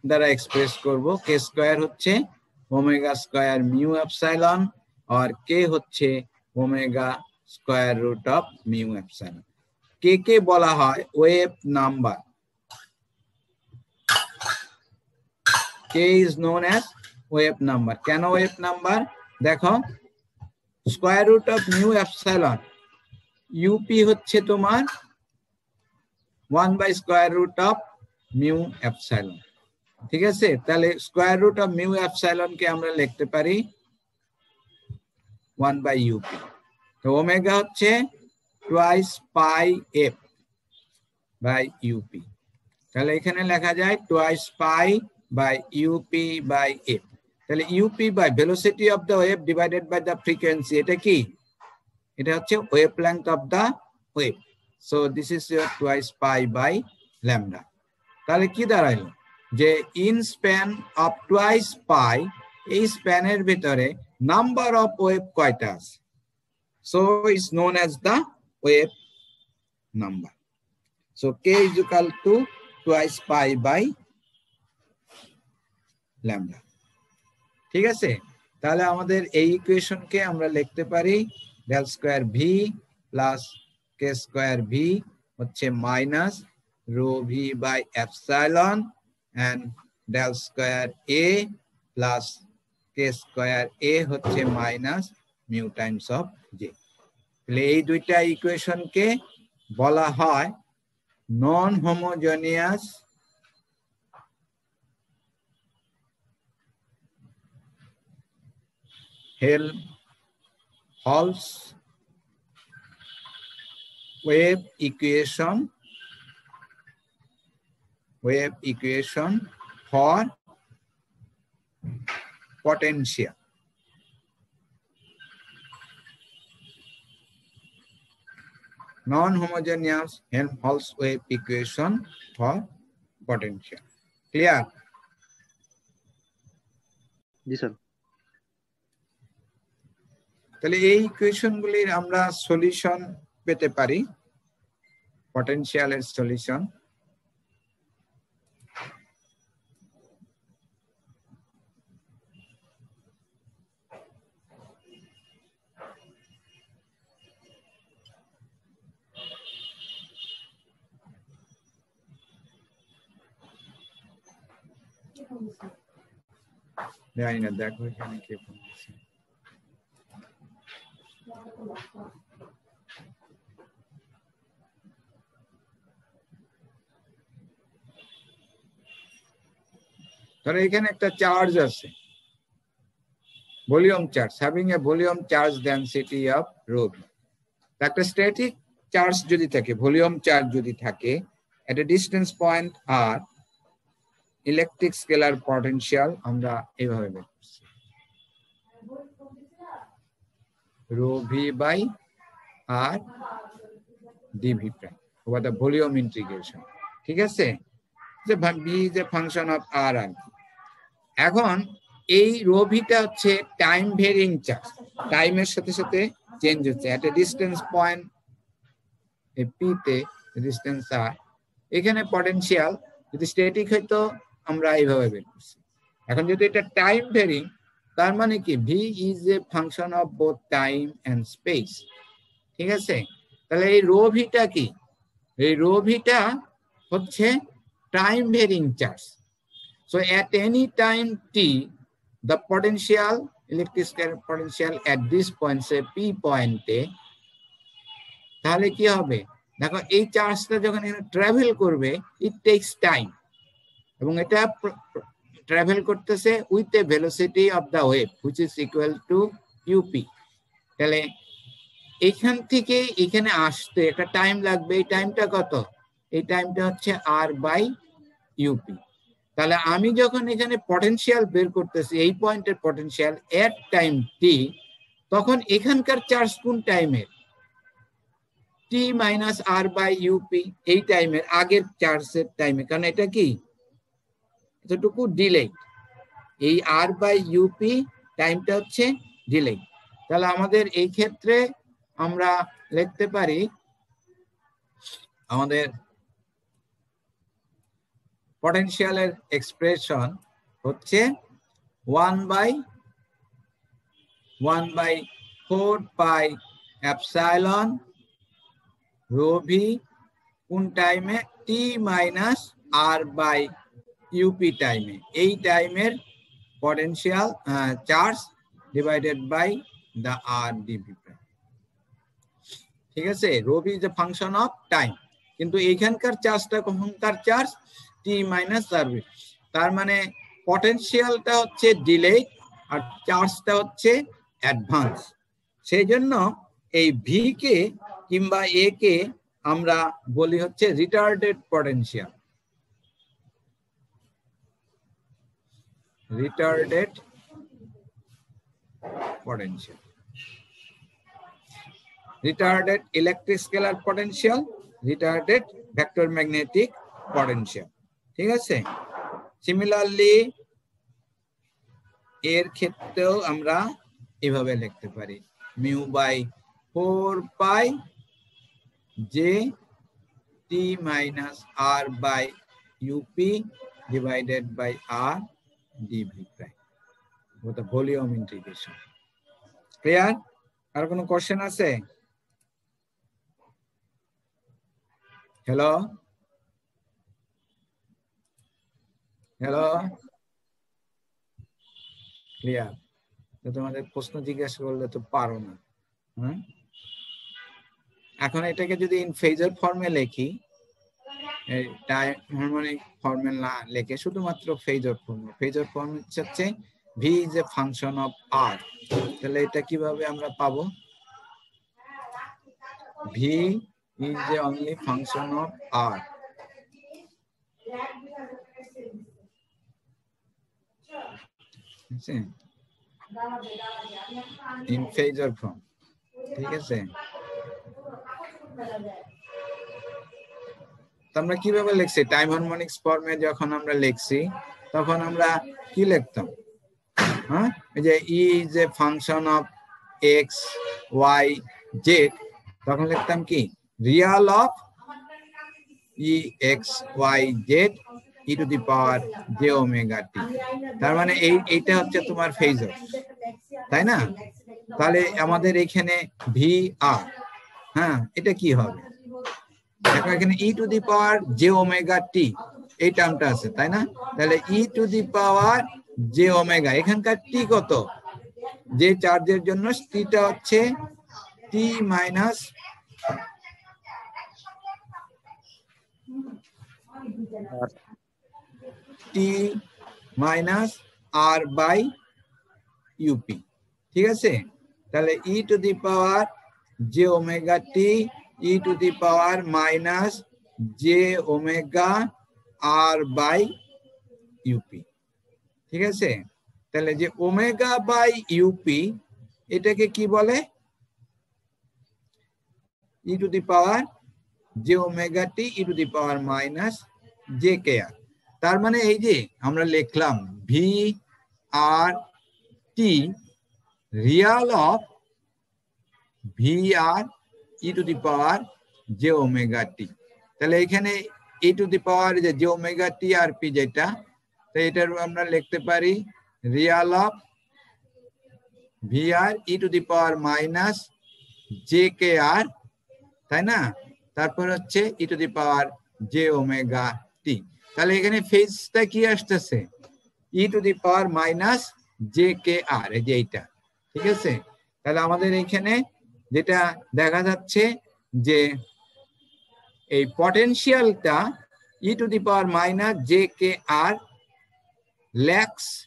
দ্বারা এক্সপ্রেস করব। কে স্কয়ার হচ্ছে ওমেগা স্কয়ার মিউ এপসাইলন আর কে হচ্ছে omega square root of mu epsilon. K বলা হয় wave number. K is known as wave number. কেন ওয়েভ নাম্বার? দেখো, square root of mu epsilon, u p হচ্ছে তোমার 1 বাই square root of mu epsilon. ঠিক আছে, তাহলে square root of mu epsilon কে আমরা লিখতে পারি 1 বাই ইউপি। তো ওমেগা হচ্ছে twice pi f by u p. তাহলে এখানে লেখা যায় twice pi by u p by f. তাহলে u p by velocity of the wave divided by the frequency. এটা কি? এটা হচ্ছে wave length of the wave. So this is your twice pi by lambda. তাহলে কি দাঁড়াইলো যে ইন স্প্যান অফ টুয়াইস পাই, এই স্প্যানের ভিতরে নাম্বার অফ ওয়েভ কয়টা আছে? So it's known as the wave number. So k is equal to twice pi by lambda। ঠিক আছে, তাহলে আমাদের এই ইকুয়েশনকে আমরা লিখতে পারি ডেল স্কয়ার ভি প্লাস কে স্কয়ার ভি হচ্ছে minus rho V by epsilon and del square A plus K square A হচ্ছে minus mu times of J. তাহলে এই দুইটা ইকুয়েশনকে বলা হয় non homogeneous Helmholtz wave equation for potential। Non-homogeneous Helmholtz wave equation for potential। Clear? জি স্যার। তাহলে এই ইকুয়েশনগুলির আমরা সলিউশন পেতে পারি, পটেনশিয়ালের সলিউশন। জানি না, দেখো এখানে কে ফোন করছে। ধরো এখানে একটা চার্জ আছে, volume charge, having a volume charge density of rho V. একটা স্ট্যাটিক চার্জ যদি থাকে, ভলিউম চার্জ যদি থাকে, at a distance point R, electric scalar potential আমরা এইভাবে বের করছি, rho V by R DV prime over the volume integration. ঠিক আছে, যে V is a function of R আর কি। এখন এই রো ভিটা হচ্ছে টাইম ভেরিং চার্জ, টাইমের সাথে সাথে চেঞ্জ হচ্ছে। এট এ ডিস্টেন্স পয়েন্ট পি তে ডিস্টেন্স আর, এখানে পটেনশিয়াল যদি স্ট্যাটিক হইতো আমরা এইভাবে বের করছি। এখন যদি এটা টাইম ভেরিং, তার মানে কি V is a function of both time and space. ঠিক আছে, তাহলে এই রো ভিটা কি? এই রো ভিটা হচ্ছে time ভেরিং charge. So at any time t the potential electric potential at this point, say p পয়েন্টে, তাহলে কি হবে দেখো, এই চার্জটা যখন এখানে ট্রাভেল করবে ইট টেকস টাইম, এবং এটা ট্রাভেল করতেছে with a velocity of the wave which is equal to U P. তাহলে এইখান থেকে এখানে আসতে একটা টাইম লাগবে, এই টাইমটা কত? এই টাইমটা হচ্ছে আর বাই ইউপি। তাহলে আমি যখন এখানে পটেনশিয়াল বের করতেছি, এই পয়েন্টের পটেনশিয়াল এট টাইম টি, তখন এখানকার চার্জ কোন টাইমের? টি মাইনাস আর বাই ইউপি, এই টাইমের আগের চার্জের টাইমে, কারণ এটা কি এতটুকু ডিলে, এই আর বাই ইউপি টাইমটা হচ্ছে ডিলে। তাহলে আমাদের এই ক্ষেত্রে আমরা লিখতে পারি আমাদের পটেনশিয়ালের এক্সপ্রেশন হচ্ছে 1/4 পাই এপসাইলন রো ভি কোন টাইমে? T minus R by U P টাইমে, এই টাইমের potential charge divided by the R D V. ঠিক আছে, rho V is a function of time, কিন্তু এইখানকার চার্জটা কখনকার charge? T minus R V. তার মানে পটেনশিয়ালটা হচ্ছে ডিলে আর চার্জটা হচ্ছে অ্যাডভান্স। সেই জন্য এই ভি কে কিংবা এ কে আমরা বলি হচ্ছে retarded potential. Retarded potential, retarded electric scalar potential, retarded vector magnetic potential। ঠিক আছে, সিমিলারলি এর ক্ষেত্রেও আমরা এভাবে লিখতে পারি mu by 4 pi J T minus R by U P divided by R DV prime, ওটা ভলিউম ইন্টিগ্রেশন। ক্লিয়ার? আর কোনো কোশ্চেন আছে? Hello hello, clear? তোমাদের প্রশ্ন জিজ্ঞাসা করলে তো পারো না। হ্যাঁ, এখন এটাকে যদি ইন ফেজার ফর্মে লিখি, হারমোনিক ফর্মে না লিখে শুধুমাত্র ফেজার ফর্মে, ফেজার ফর্ম হচ্ছে V is a function of R. তাহলে এটা কিভাবে আমরা পাবো? V is a only function of R. In phasor form. ঠিক আছে, আমরা কিভাবে লিখছি? টাইম হারমোনিক্স ফর্মে যখন আমরা লিখছি তখন আমরা কি লিখতাম? হ্যাঁ, এই যে E is a function of x Y z, তখন লিখতাম কি? Real of E x Y Z E to the power J omega t. তার মানে এইটা হচ্ছে তোমার ফেজার, তাই না? তাহলে আমাদের এখানে ভি আর, হ্যাঁ, এটা কি হবে? দেখো এখানে e to the power J omega t এই টার্মটা আছে, তাই না? তাহলে e to the power J omega, এখানকার টি কত? যে চার্জের জন্য টিটা হচ্ছে t minus t minus R by u p. ঠিক আছে, তাহলে e to the power J omega t e to the power minus J omega R by u p. ঠিক আছে, তাহলে যে ওমেগা বাই ইউপি এটাকে কি বলে? E to the power J omega t e to the power minus j k R. তার মানে এই যে আমরা লিখলাম V R t real of V R e to the power J omega t. তাহলে এখানে e টু দি পাওয়ার যে omega t আর P যেটা, তো এটার আমরা লিখতে পারি real of V R e to the power minus j k R, তাই না? তারপর হচ্ছে e to the power J omega t. তাহলে এখানে ফেজটা কি আসতেছে? E to the power minus j k R, এই যে এইটা, ঠিক আছে? তাহলে আমাদের এখানে যেটা দেখা যাচ্ছে যে এই পটেনশিয়ালটা e to the power minus j k R lacks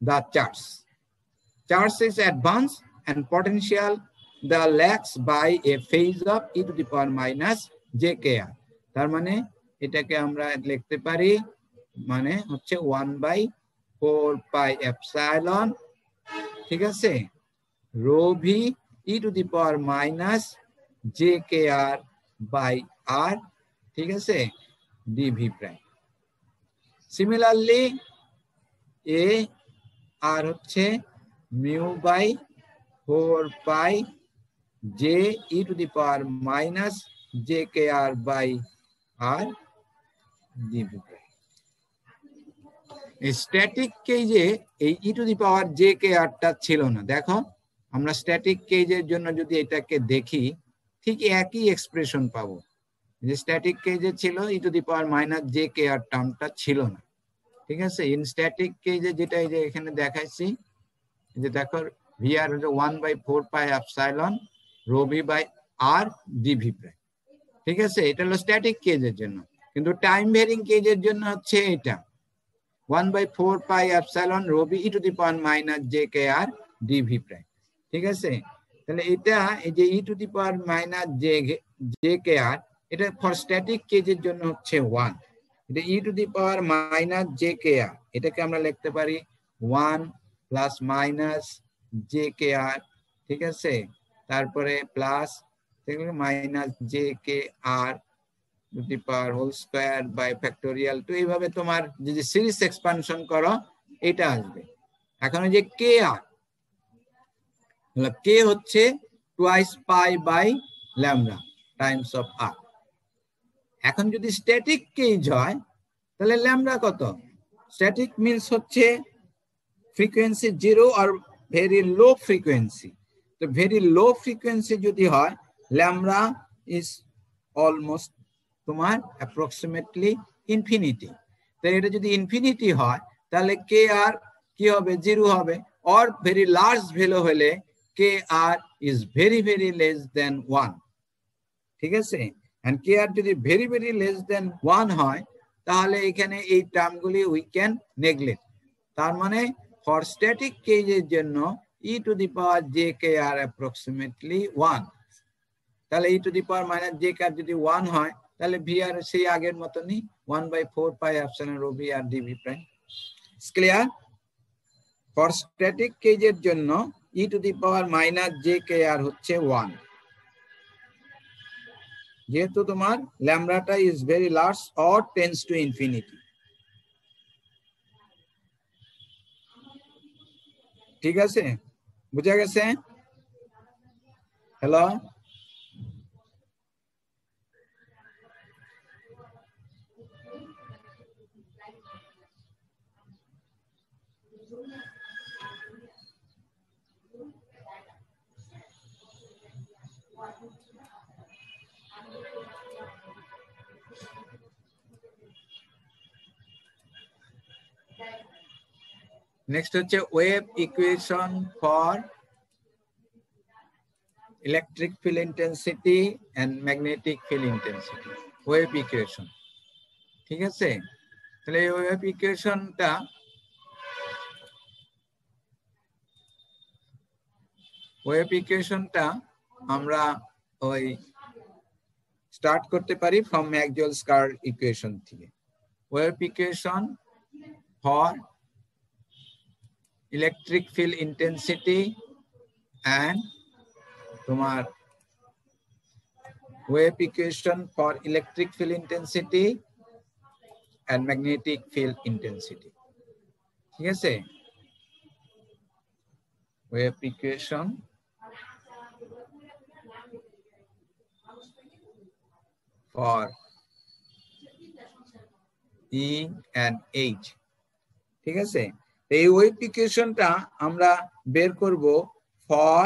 the charge. Charge is advanced and potential the lacks by a phase of e to the power minus j k r. তার মানে এটাকে আমরা লিখতে পারি মানে হচ্ছে 1/4πε, ঠিক আছে, rho V e to the power minus j k R by R, ঠিক আছে, d V prime. Similarly A R হচ্ছে mu by 4π J e to the power minus j k R by R DV prime. Static কেজে এই e to the power j কে আরটা ছিল না। দেখো আমরা স্ট্যাটিক কেজের জন্য যদি এটাকে দেখি ঠিক একই এক্সপ্রেশন পাবো। যে স্ট্যাটিক কেজে ছিল e to the power minus j k R টার্মটা ছিল না, ঠিক আছে। ইন স্ট্যাটিক কেজে যেটা এই যে এখানে দেখাইছি, যে দেখো ভি আর হচ্ছে 1/4πε rho V by R DV prime, ঠিক আছে। এটা হলো স্ট্যাটিক কেজের জন্য। কিন্তু টাইম ভেরিং কেজের জন্য হচ্ছে এটা 1/4πε rho V e to the power minus j k R DV prime, ঠিক আছে। তাহলে এটা এই যে e to the power minus j k R, এটা ফর স্ট্যাটিক কেজের জন্য হচ্ছে 1। এটা e to the power minus j k R, এটাকে আমরা লিখতে পারি 1 plus minus j k R, ঠিক আছে, তারপরে plus minus j k R to the power whole square by factorial 2। এইভাবে তোমার যদি সিরিজ এক্সপানশন করো এটা আসবে। এখন যে কে আর, কে হচ্ছে twice pi by lambda times of R. এখন যদি স্ট্যাটিক কেজ হয় তাহলে ল্যামডা কত? স্ট্যাটিক মিন্স হচ্ছে ফ্রিকোয়েন্সি 0 আর ভেরি লো ফ্রিকোয়েন্সি। তো ভেরি লো ফ্রিকোয়েন্সি যদি হয় ল্যামডা ইজ অলমোস্ট তোমার অ্যাপ্রক্সিমেটলি ইনফিনিটি। তো এটা যদি ইনফিনিটি হয় তাহলে কে আর কি হবে? 0 হবে। অর ভেরি লার্জ ভ্যালু হলে k R is very very less than 1, ঠিক আছে। এন্ড কে আর যদি ভেরি ভেরি লেস দেন 1 হয় তাহলে এখানে এই টার্মগুলি উই ক্যান নেগলেক্ট। তার মানে ফর স্ট্যাটিক কেজের জন্য e to the power j k R approximately 1। তাহলে e to the power minus j k R যদি 1 হয় তাহলে ভি আর সেই আগের মতনই 1/4πε rho V R DV prime. Clear? For static কেজের জন্য e to the power minus j k R হচ্ছে 1, যেহেতু তোমার ল্যামডাটা is very large or tends to infinity, ঠিক আছে? বুঝা গেছে? হ্যালো, নেক্সট হচ্ছে wave equation for electric field intensity and magnetic field intensity. Wave equation, ঠিক আছে। তাহলে এই ওয়েভ ইকুয়েশনটা আমরা ওই স্টার্ট করতে পারি ফ্রম ম্যাক্সওয়েলস কার্ভ ইকুয়েশন থেকে। Wave equation for electric field intensity and তোমার wave equation for electric field intensity and magnetic field intensity, ঠিক আছে। Wave equation for E and H. ঠিক আছে, এই ওয়েভ ইকুয়েশনটা আমরা বের করব for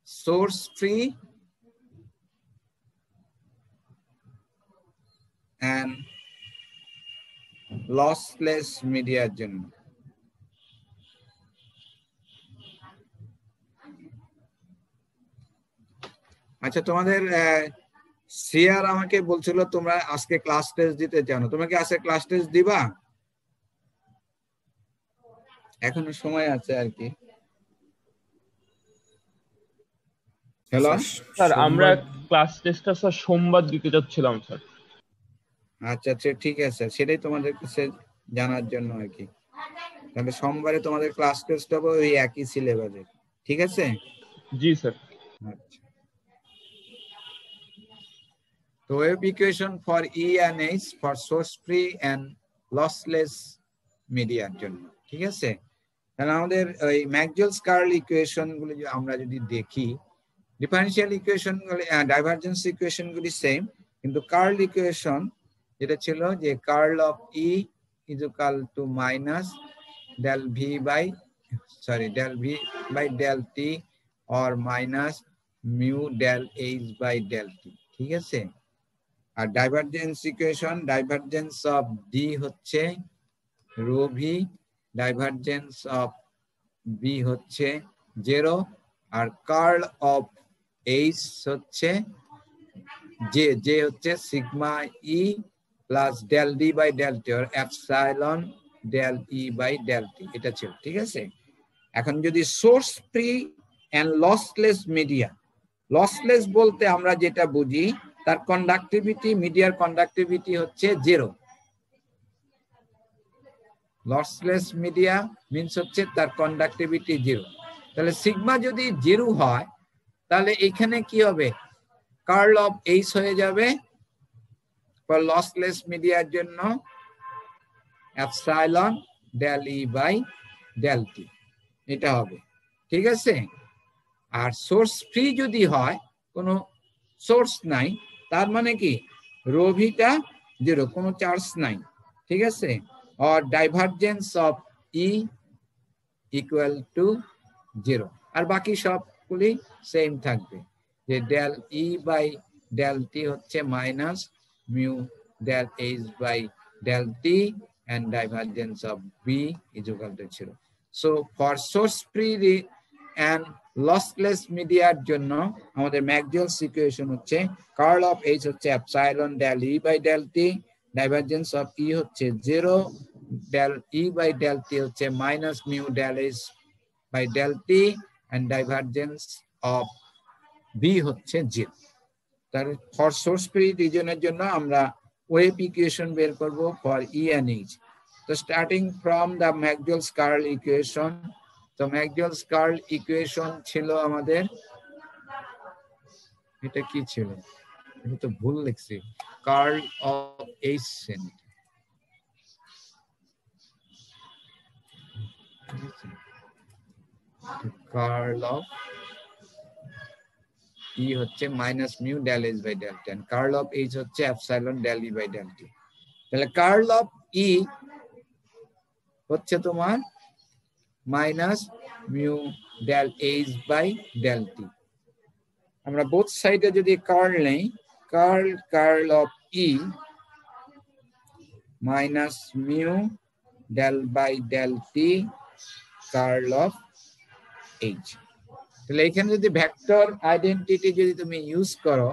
source free and lossless মিডিয়ার জন্য। আচ্ছা, তোমাদের সিআর আমাকে বলছিল তোমরা আজকে ক্লাস টেস্ট দিতে চাও না, তোমাকে আজকে ক্লাস টেস্ট দিবা? এখনো সময় আছে আর কি। হ্যালো স্যার, আমরা ক্লাস টেস্টটা স্যার সোমবার দিতে যাচ্ছিলাম স্যার। আচ্ছা আচ্ছা, ঠিক আছে, সেটাই তোমাদের কাছে জানার জন্য আর কি। তাহলে সোমবারে তোমাদের ক্লাস টেস্ট হবে ওই একই সিলেবাসে, ঠিক আছে? জি স্যার। আচ্ছা, তো wave equation for E and H for source free and lossless মিডিয়ার জন্য, ঠিক আছে? তাহলে আমাদের ওই ম্যাকজেলস কার্ল ইকুয়েশন গুলি আমরা যদি দেখি, ডিফারেন্সিয়াল ইকুয়েশন গুলি, ডাইভারজেন্স ইকুয়েশন গুলি সেম, কিন্তু কার্ল ইকুয়েশন যেটা ছিল যে curl of E is equal to minus del v by del v by del t or minus mu del h by del t, ঠিক আছে? আর divergence equation, divergence of D হচ্ছে rho V, divergence of B হচ্ছে 0, আর curl of H হচ্ছে J হচ্ছে sigma E plus del D by del t আর epsilon del E by del টি, এটা ছিল, ঠিক আছে? এখন যদি source free and lossless media, lossless বলতে আমরা যেটা বুঝি তার কন্ডাক্টিভিটি, মিডিয়ার কন্ডাক্টিভিটি হচ্ছে 0। লসলেস মিডিয়া মিন্স হচ্ছে তার কন্ডাক্টিভিটি 0। তাহলে সিগমা যদি 0 হয় তাহলে এখানে কি হবে? কার্ল অফ এইচ হয়ে যাবে ফর লসলেস মিডিয়ার জন্য epsilon del E by del টি, এটা হবে, ঠিক আছে? আর সোর্স ফ্রি যদি হয়, কোনো সোর্স নাই, তার মানে কি রো ভিটা 0, কোনো চার্জ নাই, ঠিক আছে? আর divergence of E equal to 0, আর বাকি সবগুলি সেম থাকবে, যে del E by del t হচ্ছে minus mu del H by del t and divergence of B is equal to 0. So for source free and lossless media জন্য আমাদের Maxwell's equation হচ্ছে curl of H হচ্ছে epsilon del E by del T, divergence of E হচ্ছে 0, del E by del T হচ্ছে minus mu del H by del T and divergence of B হচ্ছে 0। তার for source free রিজনের জন্য আমরা wave equation বের করব for E and H। So starting from the Maxwell's-Curl equation, so Maxwell's-Curl equation ছিল আমাদের, এটা কি ছিল? এটা তো ভুল লিখছি, কার্ল অফ এইচ সেন্ট, কার্ল অফ ই হচ্ছে minus mu del H by del t, curl of H হচ্ছে epsilon del E by del t. তাহলে কার্ল অফ ই হচ্ছে তোমার minus mu del H by del t. আমরা both সাইডে যদি curl নেই, curl of E minus mu del by del t curl of H. তাহলে এখানে যদি ভেক্টর আইডেন্টিটি যদি তুমি ইউজ করো,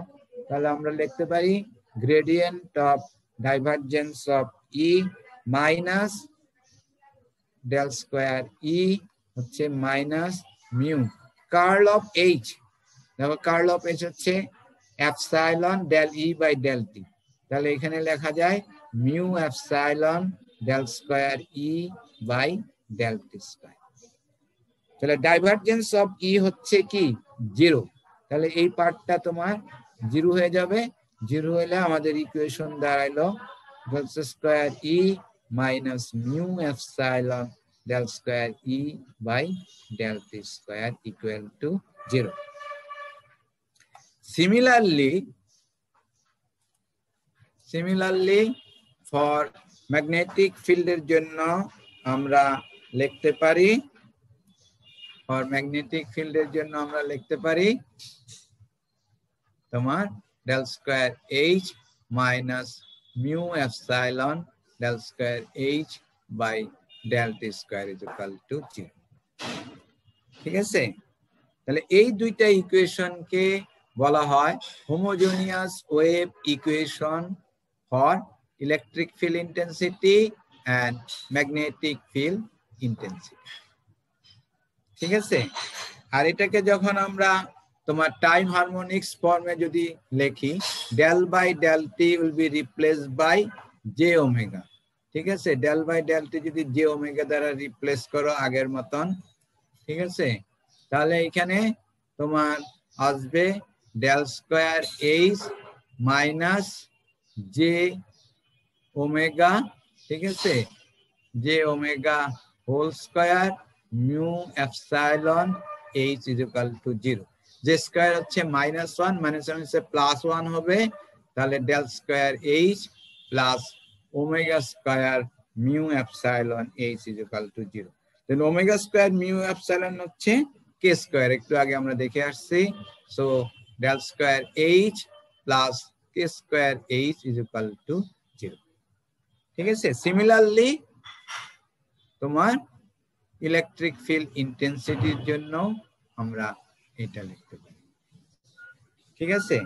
তাহলে আমরা লিখতে পারি gradient of divergence of E minus del square E হচ্ছে minus mu curl of H. দেখো কার্ল অফ এইচ হচ্ছে epsilon del E by del t, তাহলে এখানে লেখা যায় mu epsilon del square E by del t square. তাহলে divergence of E হচ্ছে কি 0, তাহলে এই পার্টটা তোমার 0 হয়ে যাবে। 0 হলে আমাদের ইকুয়েশন দাঁড়াইলো del square E minus mu epsilon del square E by del T square equal to 0. Similarly for magnetic ফিল্ডের জন্য আমরা লিখতে পারি, ফর ম্যাগনেটিক ফিল্ডের জন্য আমরা লিখতে পারি তোমার del square H minus mu epsilon del square H by del T square is equal to 0। ঠিক আছে, তাহলে এই দুইটা ইকুয়েশনকে বলা হয় homogeneous wave equation for electric field intensity and magnetic field intensity. ঠিক আছে, আর এটাকে যখন আমরা তোমার টাইম হারমোনিক্স ফর্মে যদি লিখি, del by del T will be replaced by J omega. ঠিক আছে, ডেল বাই ডেল টি যদি জে ওমেগা দ্বারা রিপ্লেস করো আগের মতন, ঠিক আছে, তাহলে এখানে তোমার আসবে del square H minus J omega, ঠিক আছে, J omega whole square mu epsilon H is equal to 0। J square হচ্ছে -1, -1 হচ্ছে +1 হবে, তাহলে del square H plus omega square mu epsilon H is equal to 0। Then omega square mu epsilon হচ্ছে K square, একটু আগে আমরা দেখে আসছি। So del square H plus K square H is equal to 0। ঠিক আছে, সিমিলারলি তোমার electric field ইন্টেন্সিটির জন্য আমরা এটা লিখতে পারি। ঠিক আছে,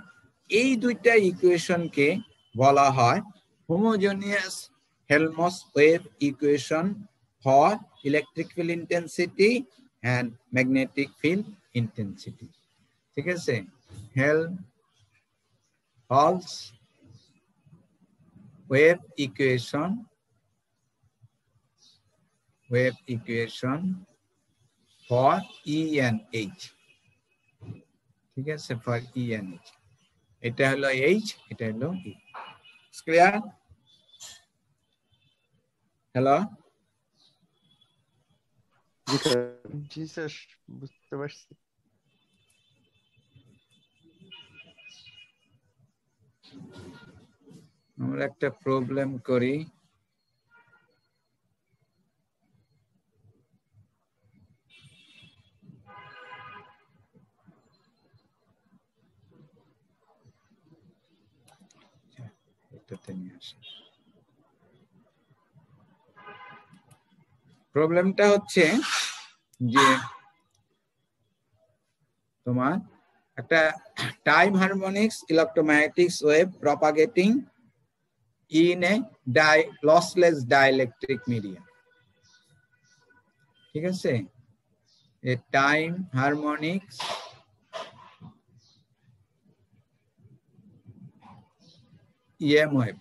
এই দুইটা ইকুয়েশনকে বলা হয় homogeneous Helmholtz wave equation for electric field intensity and magnetic field intensity. ঠিক আছে, Helmholtz wave equation for E and H। ঠিক আছে, ফর E and H, এটা হলো H, এটা হলো E। ক্লিয়ার? হ্যালো, জি স্যার, বুঝতে পারছি। আমরা একটা প্রবলেম করি। এটাতে নিয়ে আসি। প্রবলেমটা হচ্ছে যে তোমার একটা time harmonics electromagnetics wave propagating in a lossless dielectric medium. ঠিক আছে, a time harmonics EM wave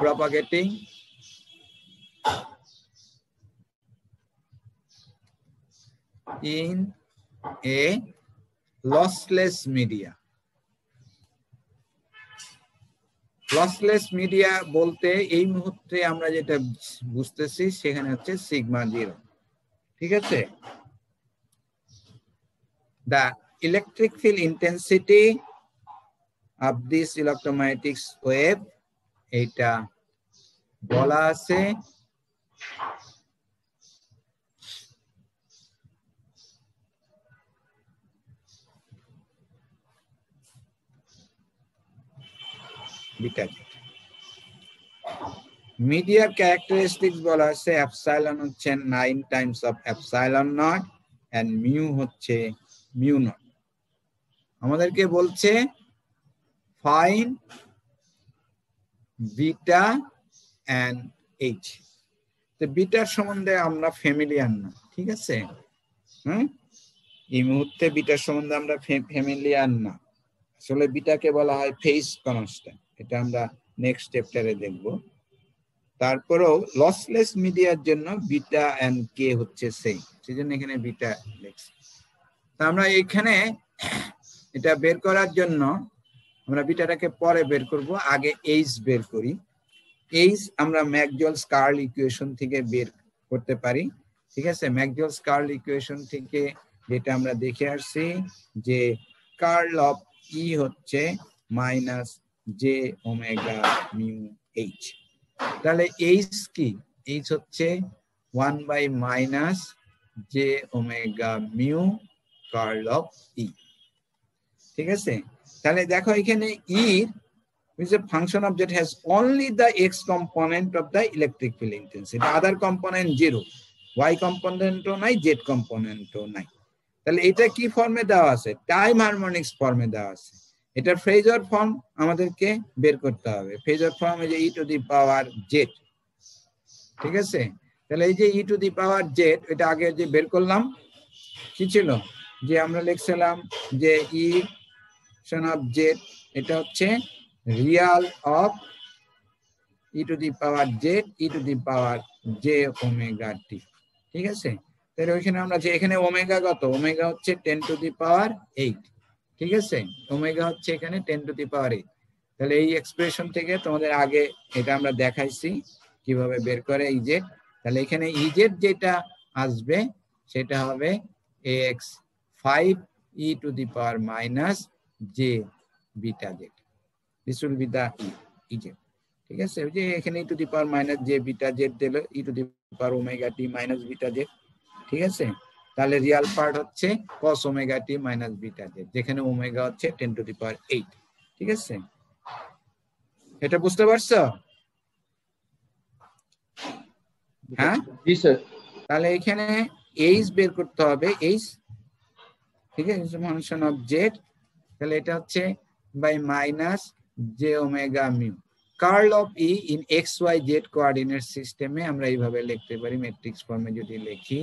propagating in a lossless media। Lossless media বলতে এই মুহূর্তে আমরা যেটা বুঝতেছি সেখানে হচ্ছে সিগমা 0। ঠিক আছে, the electric field intensity of this electromagnetic wave এটা বলা আছে বিটা জেড। মিডিয়ার ক্যারেক্টারিস্টিক্স বলা আছে এপসাইলন হচ্ছে 9 times of epsilon naught and mu হচ্ছে মিউ নট। আমাদেরকে বলছে ফাইন বিটা এন্ড এইচ। তো বিটার সম্বন্ধে আমরা ফ্যামিলিয়ার না। ঠিক আছে, এই মুহূর্তে বিটার সম্বন্ধে আমরা ফ্যামিলিয়ার না। আসলে বিটাকে বলা হয় ফেজ কনস্ট্যান্ট, এটা আমরা নেক্সট চ্যাপ্টারে দেখব। তারপরেও লসলেস মিডিয়ার জন্য বিটা এন্ড কে হচ্ছে সেম, সেজন্য এখানে বিটা লিখছি। তা আমরা এখানে এটা বের করার জন্য আমরা বিটাটাকে পরে বের করব, আগে এইচ বের করি। এইচ আমরা ম্যাকজোয়েলস কার্ল ইকুয়েশন থেকে বের করতে পারি। ঠিক আছে, ম্যাকজোয়েলস কার্ল ইকুয়েশন থেকে যেটা আমরা দেখে আসছি যে কার্ল অফ ই হচ্ছে minus J omega mu H. তাহলে এইচ কি? এইচ হচ্ছে 1 by minus J omega mu curl of E. ঠিক আছে, তাহলে দেখো এখানে ই is a function of that has only the x component of the electric field intensity, other component 0, y component ও নাই, z component ও নাই। তাহলে এটা কি ফর্মে দেওয়া আছে? টাইম হারমোনিক্স ফর্মে দেওয়া আছে। এটার ফেজর ফর্ম আমাদেরকে বের করতে হবে। ফেজর ফর্ম এই যে e to the power Z. ঠিক আছে, তাহলে এই যে e to the power Z, এটা আগে যে বের করলাম কি ছিল, যে আমরা লিখছিলাম যে ই সন অফ জেড, এটা হচ্ছে real of e to the power z E to the power J omega t. ঠিক আছে, তাহলে ওইখানে আমরা যে এখানে ওমেগা কত, ওমেগা হচ্ছে 10 টু দি পাওয়ার 8। ঠিক আছে, ওমেগা হচ্ছে এখানে 10 টু দি পাওয়ার 8। তাহলে এই এক্সপ্রেশন থেকে তোমাদের আগে এটা আমরা দেখাইছি কিভাবে বের করে ইজেড। তাহলে এখানে ইজেড যেটা আসবে সেটা হবে x 5 e to the power minus J beta z. This will be the E z. ঠিক আছে, ওই যে এখানে e to the power minus J beta z দিল, e to the power omega T minus beta Z. ঠিক আছে, তাহলে real part হচ্ছে cos ওমেগা টি মাইনাস বিটা জেড, যেখানে ওমেগা হচ্ছে 10 টু দি পাওয়ার 8। ঠিক আছে, এটা বুঝতে পারছো? হ্যাঁ জি স্যার। তাহলে এখানে এইচ বের করতে হবে, এইচ। ঠিক আছে, ফাংশন অফ জেড, তাহলে এটা হচ্ছে by minus J omega mu curl of E in X Y Z coordinate সিস্টেমে আমরা এইভাবে লিখতে পারি, ম্যাট্রিক্স ফর্মে যদি লিখি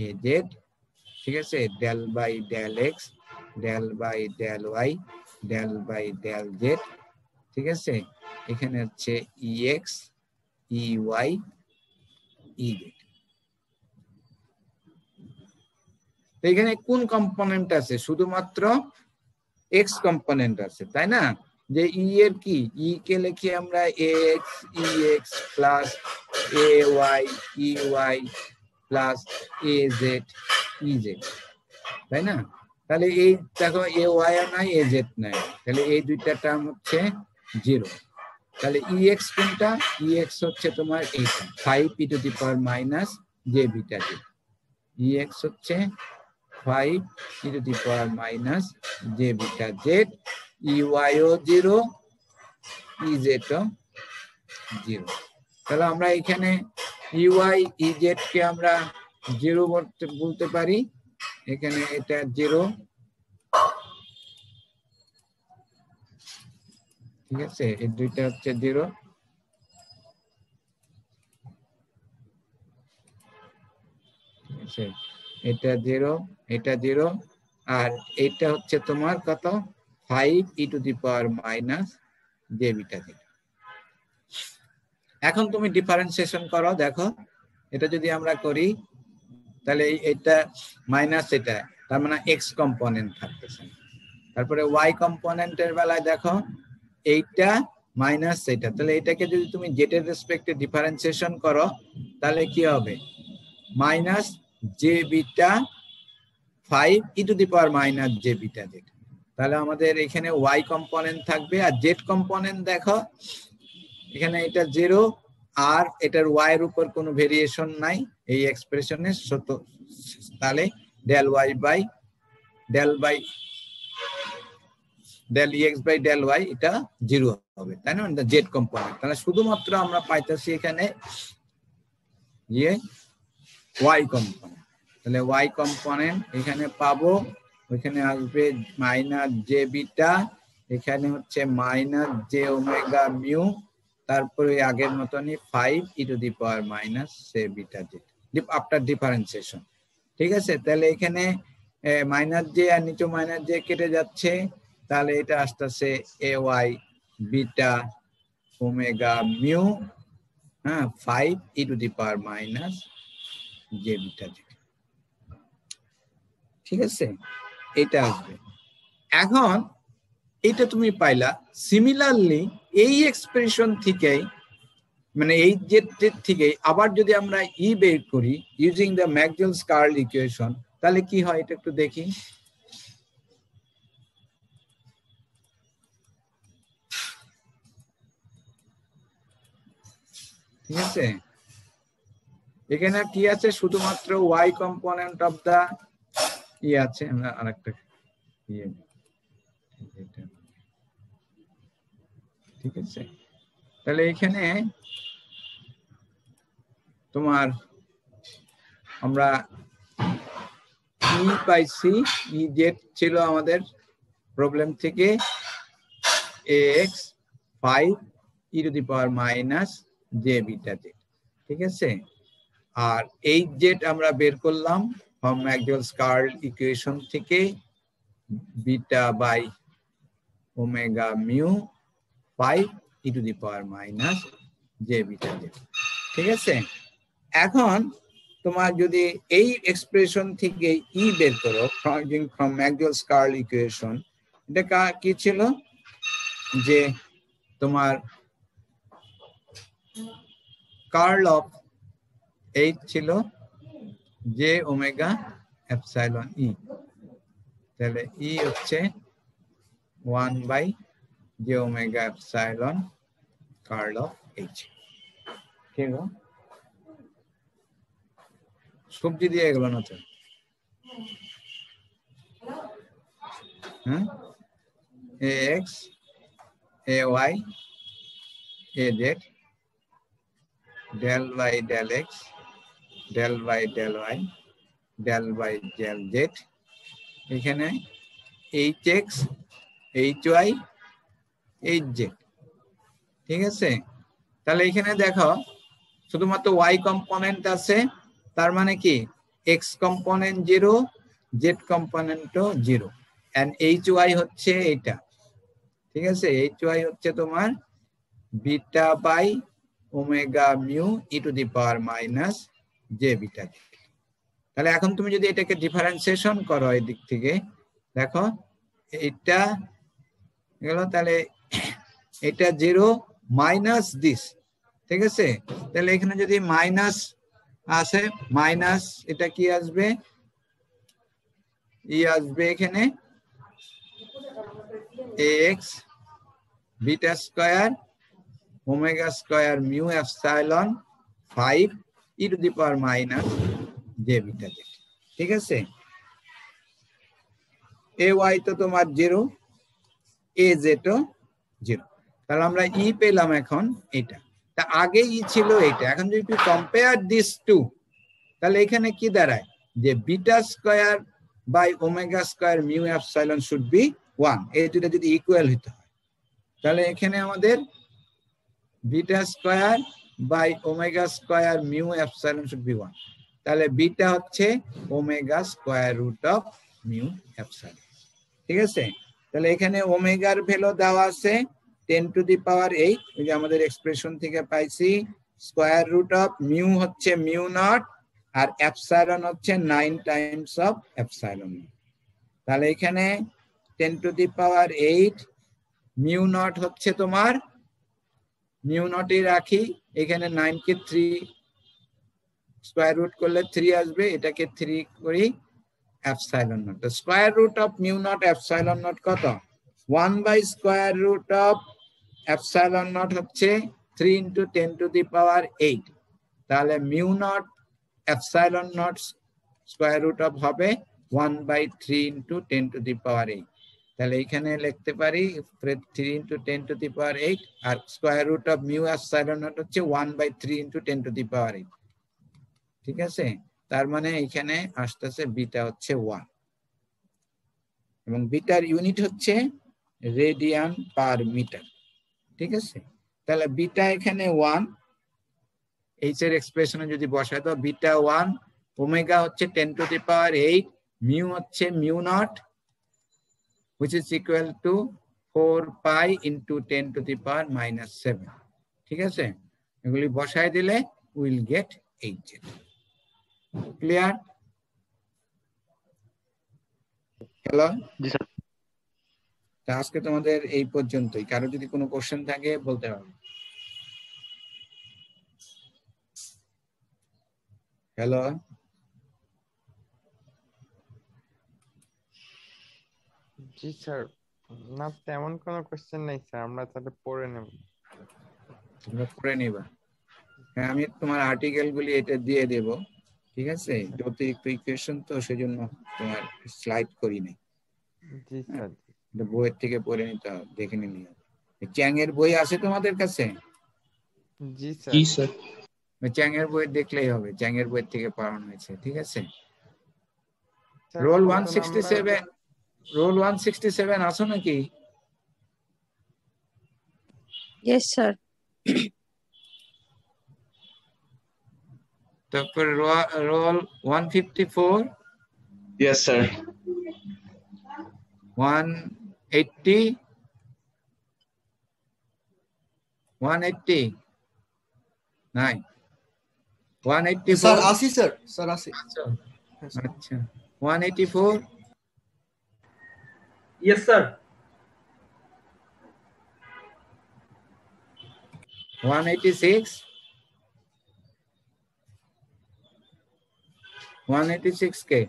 এ জেড। ঠিক আছে, del by del x, del by del y, del by del z. ঠিক আছে, এখানে হচ্ছে E x, E y, E z. এখানে কোন কম্পোনেন্ট আছে? শুধুমাত্র এক্স কম্পোনেন্ট আছে, তাই না? যে ই এর কি, ই কে লিখি আমরা X E X plus A Y E Y plus A Z E Z, তাই না? তাহলে এই দেখো এ ওয়াই নাই, এ জেড নাই, তাহলে এই দুইটা টার্ম হচ্ছে 0। তাহলে ই এক্স কোনটা? ই এক্স হচ্ছে তোমার এইটা 5 e to the power minus J beta z. E x হচ্ছে 5 e to the power minus J beta z. E y ও 0, ই জেড ও 0। তাহলে আমরা এখানে ই ওয়াই ই জেড কে আমরা 0 বলতে পারি, এখানে এটা 0। ঠিক আছে, এই দুইটা হচ্ছে 0। ঠিক আছে, এটা 0, এটা 0, আর এটা হচ্ছে তোমার কত 5 e to the power minus J beta z. এখন তুমি ডিফারেন্সিয়েশন করো, দেখো এটা যদি আমরা করি তাহলে এটা মাইনাস এটা, তার মানে এক্স কম্পোনেন্ট থাকতেছে। তারপরে ওয়াই কম্পোনেন্টের বেলায় দেখো এইটা মাইনাস এটা, তাহলে এটাকে যদি তুমি জেড এর রেসপেক্টে ডিফারেন্সিয়েশন করো তাহলে কি হবে? Minus J beta 5 e to the power minus J beta Z. তাহলে আমাদের এখানে ওয়াই কম্পোনেন্ট থাকবে, আর জেড কম্পোনেন্ট দেখো এখানে এটা 0, আর এটার ওয়াই এর উপর কোনো ভেরিয়েশন নাই এই এক্সপ্রেশনে। তাহলে del Y by del X by del Y এটা 0 হবে, তাই না? Z component. তাহলে শুধুমাত্র আমরা পাইতেছি এখানে ওয়াই কম্পোনেন্ট। তাহলে ওয়াই কম্পোনেন্ট এখানে পাবো, ওইখানে আসবে মাইনাস জে বিটা, এখানে হচ্ছে মাইনাস জে ওমেগা মিউ, তারপরে আগের মতনই 5 e to the power minus J beta z after differentiation. ঠিক আছে, তাহলে এখানে মাইনাস জে আর নিচে মাইনাস জে কেটে যাচ্ছে, তাহলে এটা আসতেছে a y beta omega mu, হ্যাঁ 5 e to the power minus J beta Z. ঠিক আছে, এটা আসবে। এখন এটা তুমি পাইলা। সিমিলারলি এই এক্সপ্রেশন থেকেই, মানে এই জেড থেকে আবার যদি আমরা ই বের করি ইউজিং দ্য ম্যাকসওয়েলস কার্ল ইকুয়েশন, তাহলে কি হয় এটা একটু দেখি। ঠিক আছে, এখানে কি আছে শুধুমাত্র y কম্পোনেন্ট অফ দা ই আছে। আমরা আরেকটা ইয়ে ঠিক আছে, তাহলে এখানে তোমার আমরা ই পাইছি, ই জেড ছিল আমাদের প্রবলেম থেকে ax 5 e to the power minus J beta Z. ঠিক আছে, আর এইচ জেড আমরা বের করলাম ফ্রম ম্যাকসওয়েলস কার্ল ইকুয়েশন থেকে beta by omega mu 5 e to the power minus J beta Z. ঠিক আছে, এখন তোমার যদি এই এক্সপ্রেশন থেকে ই বের করো ফ্রম ম্যাকসওয়েলস কার্ল ইকুয়েশন, এটা কি ছিল যে তোমার কার্ল অফ এইচ ছিল জে ওমেগা এপসাইলন ই, তাহলে ই হচ্ছে 1 বাই J omega epsilon curl of H. ঠিক আছে, সবজি দিয়ে এগুলো না তো, হ্যাঁ, ax ay az del y del x del y del y del y del z, এখানে hx hy hz। ঠিক আছে, তাহলে এখানে দেখো শুধুমাত্র y কম্পোনেন্ট আছে, তার মানে কি x কম্পোনেন্ট 0, z কম্পোনেন্টও 0, এন্ড hy হচ্ছে এটা। ঠিক আছে, hy হচ্ছে তোমার beta by omega mu E to the power minus J beta. তাহলে এখন তুমি যদি এটাকে ডিফারেন্সিয়েশন করো এই দিক থেকে, দেখো এটা গেল, তাহলে এটা 0 মাইনাস দিস। ঠিক আছে, তাহলে এখানে যদি মাইনাস আসে, মাইনাস এটা কি আসবে, ই আসবে এখানে ax beta square omega square mu epsilon 5 e to the power minus J beta Z. ঠিক আছে, ay তো তোমার 0, az ও 0, তাহলে আমরা ই পেলাম এখন এটা। তা আগে ই ছিল এটা, এখন যদি একটু কম্পেয়ার দিস টু, তাহলে এখানে কি দাঁড়ায় যে beta square by omega square mu epsilon should be 1, এই দুটো যদি ইকুয়াল হতে হয়, তাহলে এখানে আমাদের beta square by omega square mu epsilon should be 1, তাহলে বিটা হচ্ছে omega square root of mu epsilon. ঠিক আছে, তাহলে এখানে ওমেগার ভ্যালু দেওয়া আছে 10 টু দি পাওয়ার 8, এই যে আমাদের এক্সপ্রেশন থেকে পাইছি। স্কয়ার রুট অফ মিউ হচ্ছে মিউ নট, আর এপসাইলন হচ্ছে 9 টাইমস অফ এপসাইলন। তাহলে এখানে 10 to the power 8, mu not হচ্ছে তোমার, মিউ নটই রাখি, এখানে 9 কে 3 স্কয়ার রুট করলে 3 আসবে, এটাকে 3 করি এপসাইলন নট। তো square root of mu naught epsilon naught কত, 1 বাই square root of epsilon naught হচ্ছে 3 ইন্টু 10 টু দি পাওয়ার 8, তাহলে mu naught epsilon naught square root of হবে 1 by 3 into 10 to the power 8, তাহলে এখানে লিখতে পারি 3 ইন্টু 10 টু দি পাওয়ার 8, আর square root of mu epsilon naught হচ্ছে 1 by 3 into 10 to the power 8। ঠিক আছে, তার মানে এখানে আসতেছে বিটা হচ্ছে 1, এবং বিটার ইউনিট হচ্ছে রেডিয়ান পার মিটার। ঠিক আছে, তাহলে বিটা এখানে 1, এইচ এর এক্সপ্রেশনে যদি বসাই দাও বিটা 1, ওমেগা হচ্ছে 10 টু দি পাওয়ার 8, মিউ হচ্ছে mu not which is equal to 4 pi into 10 to the power minus 7। ঠিক আছে, এগুলি বসাই দিলে will get H. Clear? Hello, G sir. আজকে তোমাদের এই পর্যন্তই, কারো যদি কোনো কোশ্চেন থাকে বলতে পারো। হ্যালো, জি স্যার, না তেমন কোনো কোশ্চেন নাই স্যার, আমরা তাহলে পড়ে নেব। তোমরা পড়ে নিবা। হ্যাঁ, আমি তোমার আর্টিকেল গুলি এটা দিয়ে দেব, ঠিক আছে? অতিরিক্ত ইকুয়েশন তো সেজন্য তোমার স্লাইড করি নাই। জি স্যার। এটা বইয়ের থেকে পড়ে নিতে হবে, দেখে নিতে হবে। চ্যাং এর বই আছে তোমাদের কাছে? জি জি স্যার। স্যার। চ্যাং এর বই দেখলেই হবে, চ্যাং এর বই থেকে পড়ানো হয়েছে, ঠিক আছে? স্যার রোল কত নাম্বার? 167 আছো নাকি? Yes, sir. তারপর রোল 154, Yes, sir. 180, 180 নাই, 184 স্যার আসি স্যার, স্যার আসি। আচ্ছা 184, ইয়েস স্যার। 186, 186 কে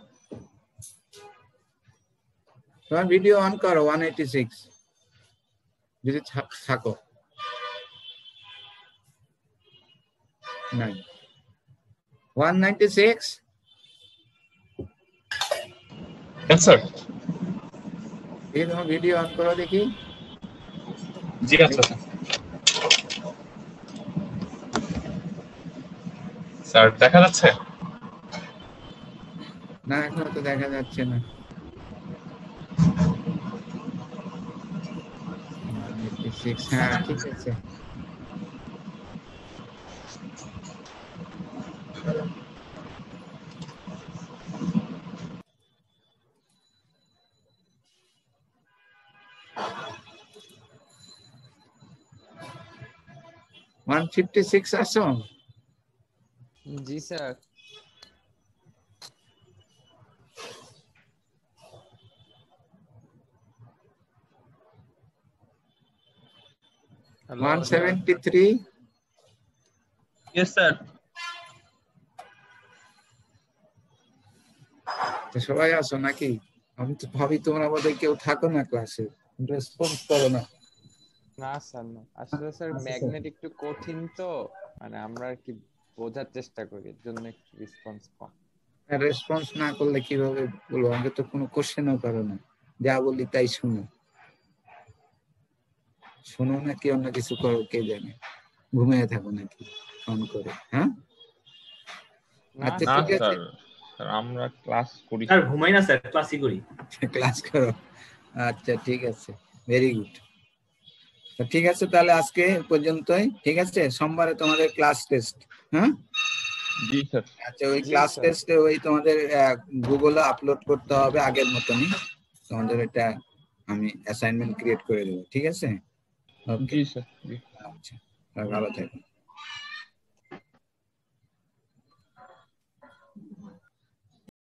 তোমার ভিডিও অন করো, 186 যদি থাকো। নাই, 196, Yes, sir. এই তোমার ভিডিও অন করো দেখি। জি আচ্ছা স্যার দেখা যাচ্ছে? না, এখনো তো দেখা যাচ্ছে না। 186, হ্যাঁ ঠিক আছে। ওয়ান 156 আসো? জি স্যার। Hello 173, Yes, sir. সবাই আসো নাকি? আমি তো ভাবি তোমরা বোধহয় কেউ থাকো না ক্লাসে, রেসপন্স করো না। না স্যার না, আসলে স্যার ম্যাগনেট একটু কঠিন তো, মানে আমরা আর কি বোঝার চেষ্টা করি, এর জন্য একটু রেসপন্স কম। রেসপন্স না করলে কিভাবে বলবো? আমাকে তো কোনো কোশ্চেনও করো না, যা বলি তাই শুনো। শোনো না কি অন্য কিছু করো কে জানে, ঘুমিয়ে থাকো নাকি ফোন করে? হ্যাঁ আচ্ছা না ঠিক আছে, স্যার, স্যার আমরা ক্লাস করি। স্যার ঘুমাই না স্যার, ক্লাসই করি। ক্লাস করো, আচ্ছা ঠিক আছে, ভেরি গুড। তো ঠিক আছে তাহলে আজকে এ পর্যন্তই, ঠিক আছে? সোমবারে তোমাদের ক্লাস টেস্ট। হ্যাঁ জি স্যার। আচ্ছা, ওই জি, ক্লাস স্যার। টেস্টে ওই তোমাদের গুগলে আপলোড করতে হবে আগের মতনই, তোমাদের এটা আমি অ্যাসাইনমেন্ট ক্রিয়েট করে দেবো, ঠিক আছে? ওকে, জি স্যার। জি। আচ্ছা, ভালো থাকো।